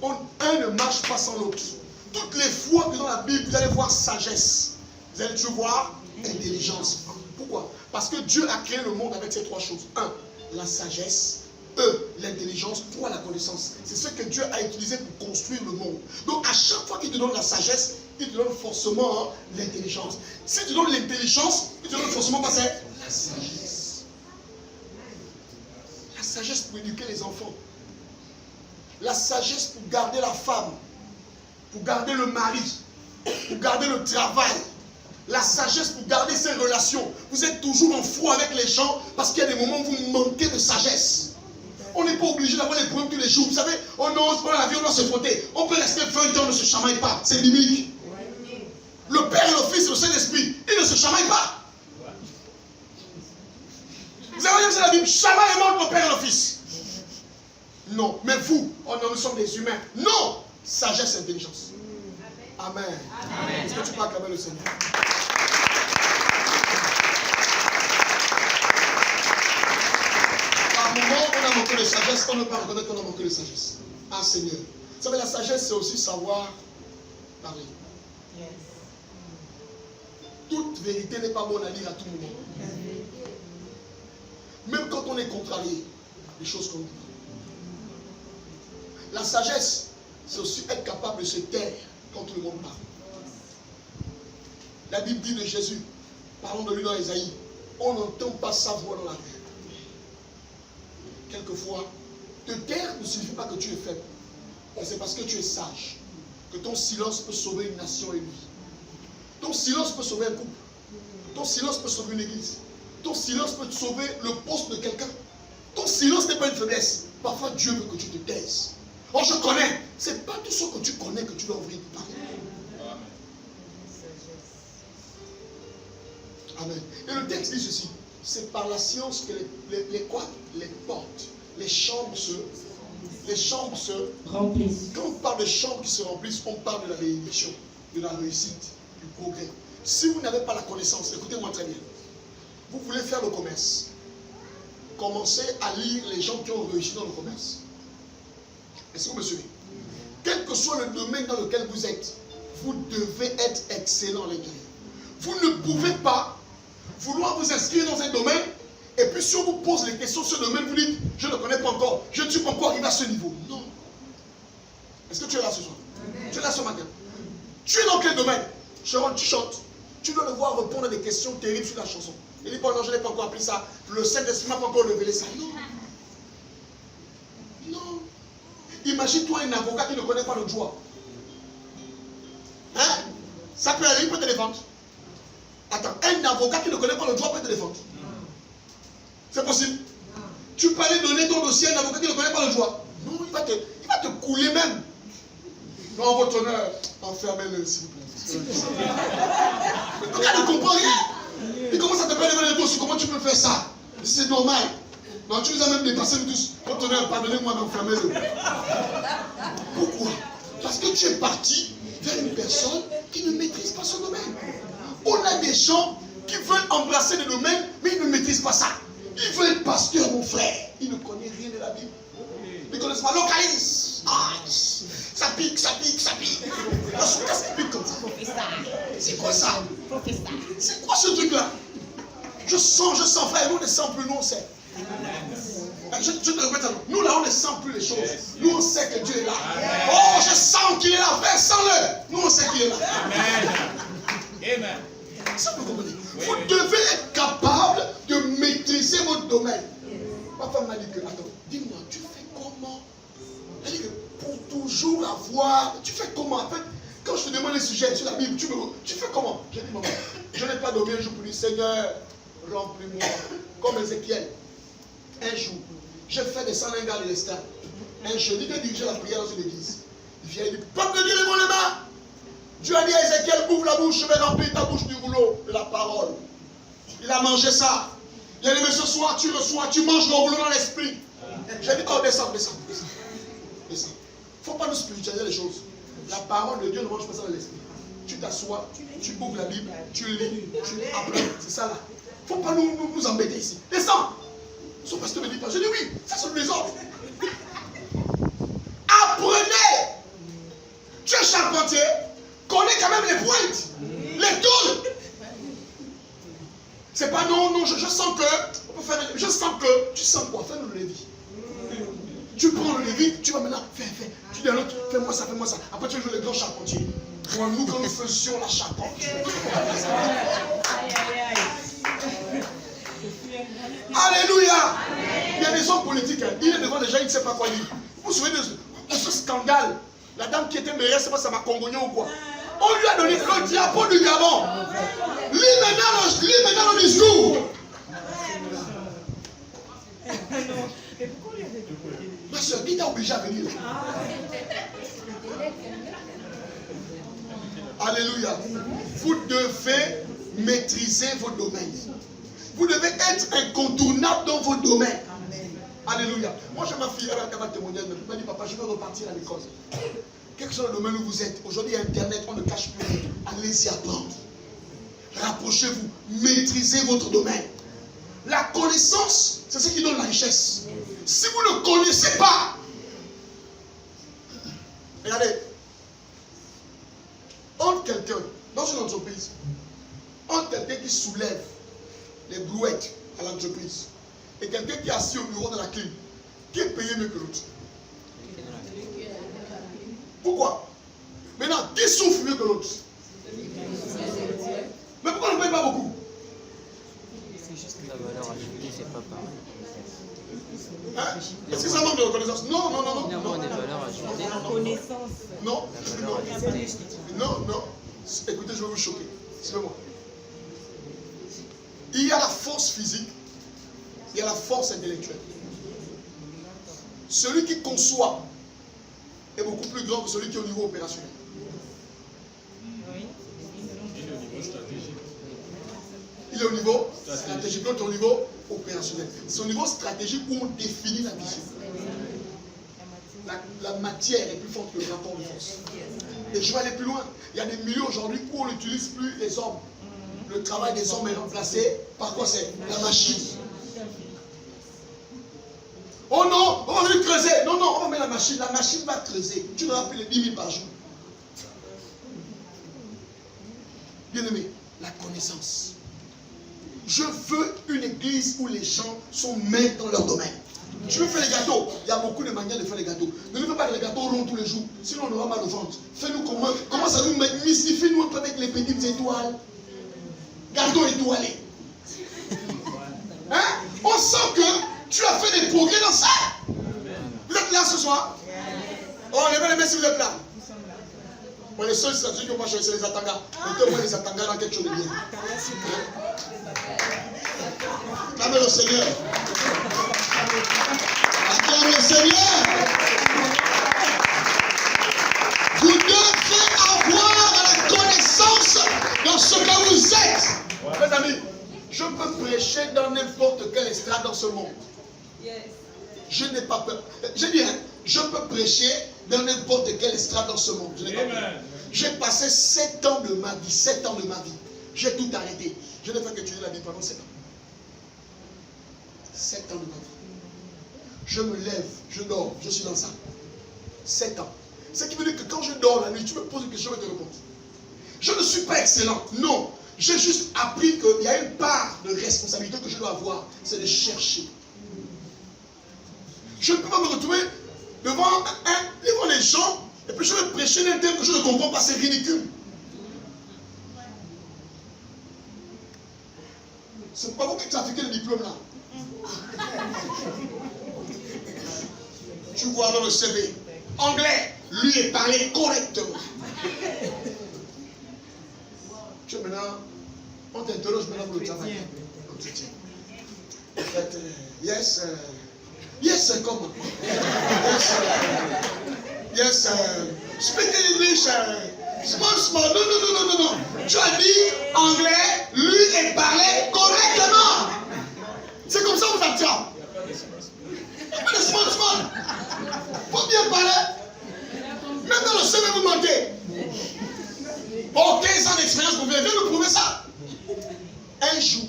Un ne marche pas sans l'autre. Toutes les fois que dans la Bible, vous allez voir sagesse, vous allez toujours voir intelligence. Pourquoi? Parce que Dieu a créé le monde avec ces trois choses. 1, la sagesse. 2, l'intelligence. 3, la connaissance. C'est ce que Dieu a utilisé pour construire le monde. Donc à chaque fois qu'il te donne la sagesse, il te donne forcément l'intelligence. Si tu donnes l'intelligence, il te donne forcément quoi c'est? La sagesse. La sagesse pour éduquer les enfants. La sagesse pour garder la femme. pour garder le mari, pour garder le travail. La sagesse pour garder ses relations. Vous êtes toujours en froid avec les gens parce qu'il y a des moments où vous manquez de sagesse. On n'est pas obligé d'avoir les problèmes tous les jours. Vous savez, on ose, on a la vie, on doit se frotter. On peut rester 20 ans, on ne se chamaille pas. C'est biblique. Le Père et le Fils et le Saint-Esprit, ils ne se chamaillent pas. Vous avez dit, c'est la Bible, chamaillement le Père et le Fils. Non, mais vous, nous sommes des humains. Non, sagesse et intelligence. Amen. Amen. Est-ce que tu peux acclamer le Seigneur? Par moment, on a manqué de sagesse, on ne peut pas reconnaître qu'on a manqué de sagesse. Ah Seigneur. Vous savez, la sagesse, c'est aussi savoir parler. Yes. Toute vérité n'est pas bonne à lire à tout moment. Même quand on est contrarié, les choses qu'on dit. La sagesse, c'est aussi être capable de se taire quand tout le monde parle. La Bible dit de Jésus, parlons de lui dans Ésaïe, on n'entend pas sa voix dans la rue. Quelquefois, te taire ne signifie pas que tu es faible. C'est parce que tu es sage que ton silence peut sauver une nation et une vie. Ton silence peut sauver un couple. Ton silence peut sauver une église. Ton silence peut sauver le poste de quelqu'un. Ton silence n'est pas une faiblesse. Parfois, Dieu veut que tu te taises. Oh, je connais. Ce n'est pas tout ce que tu connais que tu dois ouvrir de parler. Amen. Et le texte dit ceci. C'est par la science que les portes, les chambres se remplissent. Quand on parle de chambres qui se remplissent, on parle de la bénédiction, de la réussite, du progrès. Si vous n'avez pas la connaissance, écoutez-moi très bien. Vous voulez faire le commerce. Commencez à lire les gens qui ont réussi dans le commerce. Est-ce que vous me suivez? Quel que soit le domaine dans lequel vous êtes, vous devez être excellent à l'intérieur. Vous ne pouvez pas vouloir vous inscrire dans un domaine et puis si on vous pose les questions sur ce domaine, vous dites, je ne connais pas encore, je ne suis pas encore arrivé à ce niveau. Non. Est-ce que tu es là ce soir? Tu es là ce matin? Tu es dans quel domaine? Sharon, tu chantes. Tu dois le voir répondre à des questions terribles sur la chanson. Il dit, bon, non, je n'ai pas encore appris ça. Le Saint-Esprit n'a pas encore révélé ça. Non. Non. Imagine-toi un avocat qui ne connaît pas le droit. Hein? Ça peut aller, il peut te défendre. Attends, un avocat qui ne connaît pas le droit peut te défendre. C'est possible. Tu peux aller donner ton dossier à un avocat qui ne connaît pas le droit. Non, il va te couler même. Non, votre honneur, enfermez-le s'il vous plaît. Le gars ne comprend rien. Il commence à te faire devant les dossiers. Comment tu peux faire ça? C'est normal. Non, tu nous as même dépassé nous tous. Votre honneur, pardonnez-moi d'enfermer-le. Pourquoi? Parce que tu es parti vers une personne qui ne maîtrise pas son domaine. On a des gens qui veulent embrasser le domaine, mais ils ne maîtrisent pas ça. Ils veulent être pasteur, mon frère. Ils ne connaissent rien de la Bible. Ils ne connaissent pas. Localise. Ah, ça pique, ça pique, ça pique. Qu'est-ce qui pique comme ça? C'est quoi ça? C'est quoi ce truc-là? Je sens, frère. Nous, on ne sent plus, nous, on sait. Je te répète ça. Nous, là, on ne sent plus les choses. Nous, on sait que Dieu est là. Oh, je sens qu'il est là, frère. Sens-le. Nous, on sait qu'il est là. Amen. Amen. Ça, vous comprenez? Vous devez être capable de maîtriser votre domaine. Ma femme m'a dit que, attends, dis-moi, tu fais comment? Elle dit que pour toujours avoir, tu fais comment? En fait, quand je te demande les sujets sur la Bible, tu fais comment? J'ai dit, maman, je n'ai pas dormi un jour pour dire, Seigneur, remplis-moi. Comme Ézéchiel. Un jour, j'ai fait descendre un gars de l'esclave. Un jeudi, qui dirigeait la prière dans une église. Il vient et dit, peuple de Dieu, lève les mains. Dieu a dit à Ézéchiel, ouvre la bouche, je vais remplir ta bouche du rouleau de la parole. Il a mangé ça. Il a dit, mais ce soir, tu reçois, tu manges le rouleau dans l'esprit. J'ai dit, oh, descends. Il ne faut pas nous spiritualiser les choses. La parole de Dieu ne mange pas ça dans l'esprit. Tu t'assois, tu ouvres la Bible, tu lis, tu apprends. C'est ça là. Il ne faut pas nous embêter ici. Descends. Son pasteur me dit pas. Je dis oui, ça c'est les ordres. Apprenez. Tu es charpentier. Connais quand même les pointes, les tôles. C'est pas non, je sens que, on peut faire, je sens que, tu sens quoi? Fais-nous le Lévi. Tu prends le Lévi, tu vas maintenant, fais. Tu dis à l'autre, fais-moi ça. Après tu joues le grand charpentier. Pour nous, quand nous faisions la charpente. Alléluia. Il y a des hommes politiques, il est devant les gens, il ne sait pas quoi dire. Vous vous souvenez de ce scandale La dame qui était mairesse, c'est pas ça m'a congogné ou quoi. On lui a donné le diapo du Gabon. Lis maintenant le discours. Ma soeur, qui t'a obligé à venir? Alléluia. Vous devez maîtriser vos domaines. Vous devez être incontournable dans vos domaines. Alléluia. Moi, j'ai ma fille, elle va témoigner. Elle m'a dit, papa, je vais repartir à l'école. Quel que soit le domaine où vous êtes, aujourd'hui, il y a Internet, on ne cache plus rien. Allez-y apprendre. Rapprochez-vous. Maîtrisez votre domaine. La connaissance, c'est ce qui donne la richesse. Si vous ne connaissez pas, regardez, entre quelqu'un, dans une entreprise, entre quelqu'un qui soulève les brouettes à l'entreprise et quelqu'un qui est assis au bureau de la clim, qui est payé mieux que l'autre? Pourquoi? Maintenant, qui souffre mieux que l'autre? Mais pourquoi on ne paye pas beaucoup? C'est juste la valeur ajoutée, c'est pas pareil. Hein? Est-ce que ça manque de reconnaissance? Non, non, non, non. Il y a moins de valeur ajoutée. Non, La valeur ajoutée. non, non. Écoutez, je vais vous choquer. Suivez-moi. Il y a la force physique, il y a la force intellectuelle. Celui qui conçoit est beaucoup plus grand que celui qui est au niveau opérationnel. Il est au niveau stratégique, l'autre au niveau opérationnel. C'est au niveau stratégique où on définit la vision. La matière est plus forte que le rapport de force. Et je vais aller plus loin. Il y a des milieux aujourd'hui où on n'utilise plus les hommes. Le travail des hommes est remplacé par quoi? C'est la machine. Oh non, on va venir creuser. Non, non, on va mettre la machine. La machine va creuser. Tu n'auras plus les 10 000 par jour. Bien aimé, la connaissance. Je veux une église où les gens sont maîtres dans leur domaine. Tu veux faire les gâteaux? Il y a beaucoup de manières de faire les gâteaux. Ne nous fais pas des gâteaux ronds tous les jours. Sinon on aura mal au ventre. Fais-nous comment ça nous mystifie nous avec les petites étoiles. Gâteaux étoilés. Hein? On sent que tu as fait des progrès dans ça. Vous êtes là ce soir? Oh, levez les mains si vous êtes là. Bon, les seuls stratégies qu'on va choisir, c'est les Atangas. Mettez-moi les Atangas dans quelque chose de bien. Acclamez le Seigneur. Acclamez le Seigneur. Vous devez avoir la connaissance dans ce que vous êtes. Mes amis, je peux prêcher dans n'importe quelle estrade dans ce monde. Je n'ai pas peur. Je dis, je peux prêcher dans n'importe quelle estrade dans ce monde. Je n'ai pas peur. J'ai passé 7 ans de ma vie. 7 ans de ma vie. J'ai tout arrêté. Je n'ai fait que étudier la Bible pendant 7 ans. 7 ans de ma vie. Je me lève, je dors, je suis dans ça. 7 ans. Ce qui veut dire que quand je dors la nuit, tu me poses une question et je te réponds. Je ne suis pas excellent. Non. J'ai juste appris qu'il y a une part de responsabilité que je dois avoir. C'est de chercher. Je ne peux pas me retrouver devant les gens et puis je vais prêcher un thème que je ne comprends pas. C'est ridicule. C'est pas vous qui trafiquez le diplôme là. Tu vois dans le CV. Anglais, lui est parlé correctement. Tu sais maintenant, on t'interroge maintenant pour le travail. Entretien. Yes, comment? Yes, speak English. Small. Non. Tu as dit anglais, lui est parlé correctement. C'est comme ça qu'on s'attend. Il n'y a pas de small. Faut bien parler. Même dans le CV, vous mentez. Bon, 15 ans d'expérience, vous venez nous prouver ça. Un jour,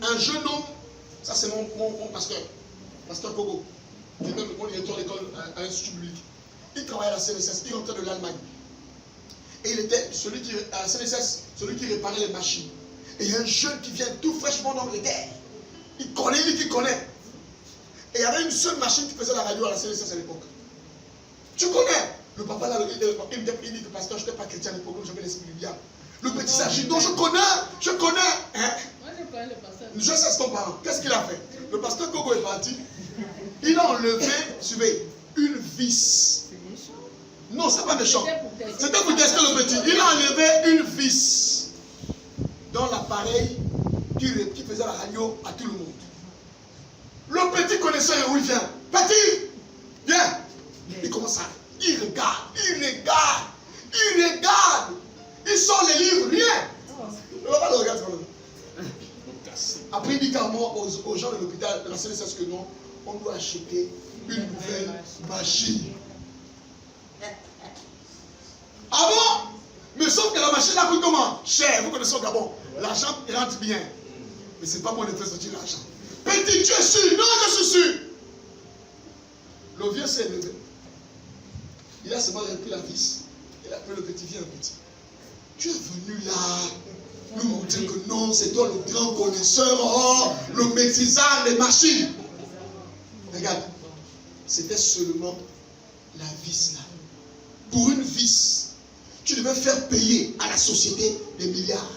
un jeune homme, ça c'est mon pasteur, Pasteur Kogo, qui est même mon directeur d'école à l'Institut biblique. Il travaillait à la CNSS, il rentrait de l'Allemagne. Et il était celui qui, à la CNSS, celui qui réparait les machines. Et il y a un jeune qui vient tout fraîchement d'Angleterre. Il connaît, lui qui connaît. Et il y avait une seule machine qui faisait la radio à la CNSS à l'époque. Tu connais? Le papa là, il dit que pasteur, je n'étais pas chrétien à l'époque, j'avais l'esprit du diable. Le petit s'agit, donc je connais. Hein? Moi, je connais le pasteur. Je sais ce qu'on parle. Qu'est-ce qu'il a fait? Le pasteur Kogo est parti. Il a enlevé, suivez, une vis Non, c'est pas méchant. C'était pour tester le petit. Il a enlevé une vis dans l'appareil qui faisait la radio à tout le monde. Le petit connaissait où il vient. Petit, viens. Il commence à... Il regarde. Il sort les livres, rien. On va le regarder. Après, il dit carrément aux gens de l'hôpital, la seule chose que non, on doit acheter une nouvelle machine. Ah bon? Mais sauf que la machine là coûte comment? Cher, vous connaissez au Gabon. L'argent rentre bien. Mais c'est pas moi de faire sortir l'argent. Petit, tu es sûr? Non, je suis sûr. Le vieux s'est levé. Il a seulement repris la vis. Et après le petit vient, le petit. Tu es venu là nous montrer que non, c'est toi le grand connaisseur, oh, le maîtrisard des machines. Regarde, c'était seulement la vis là. Pour une vis, tu devais faire payer à la société des milliards.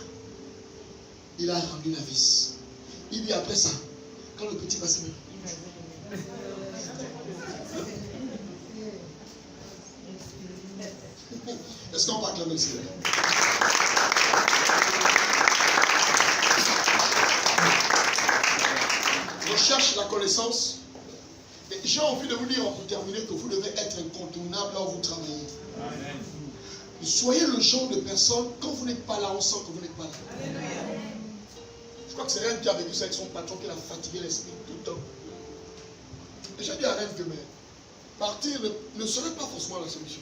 Il a rendu la vis. Il dit après ça, quand le petit va se mettre. Est-ce qu'on va acclamer le Seigneur? Recherche la connaissance. Et j'ai envie de vous dire pour terminer que vous devez être incontournable là où vous travaillez. Amen. Soyez le genre de personne, quand vous n'êtes pas là, on sent que vous n'êtes pas là. Amen. Je crois que c'est Rennes qui a vécu ça avec son patron qui l'a fatigué l'esprit tout le temps. Et j'ai dit à Rennes que mais partir ne serait pas forcément la solution.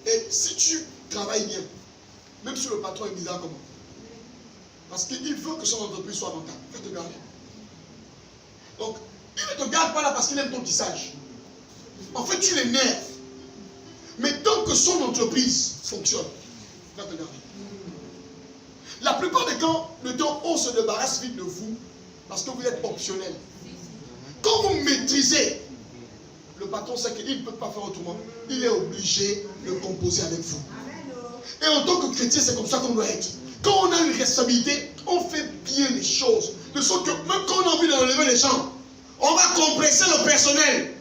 Et si tu travailles bien, même si le patron est bizarre comment, parce qu'il veut que son entreprise soit rentable, il va te garder. Donc, il ne te garde pas là parce qu'il aime ton tissage. En fait, tu l'énerves. Mais tant que son entreprise fonctionne, il va te garder. La plupart des temps, on se débarrasse vite de vous parce que vous êtes optionnel. Quand vous maîtrisez, le patron sait qu'il ne peut pas faire autrement. Il est obligé de composer avec vous. Et en tant que chrétien, c'est comme ça qu'on doit être. Quand on a une responsabilité, on fait bien les choses. De sorte que même quand on a envie d'enlever les gens, on va compresser le personnel.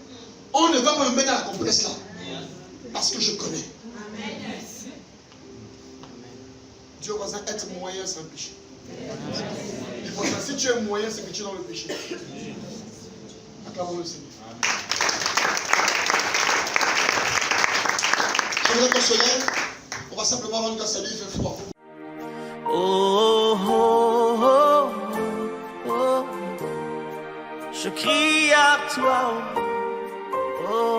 On ne va pas me mettre à la compresse là. Parce que je connais. Dieu voisin, être moyen, c'est un péché. Si tu es moyen, c'est que tu es dans le péché. Acclamons le Seigneur. Je voudrais qu'on se lève. On va simplement rendre grâce à lui, il fait froid. Oh, oh, oh, oh, oh. Je crie à toi. Oh,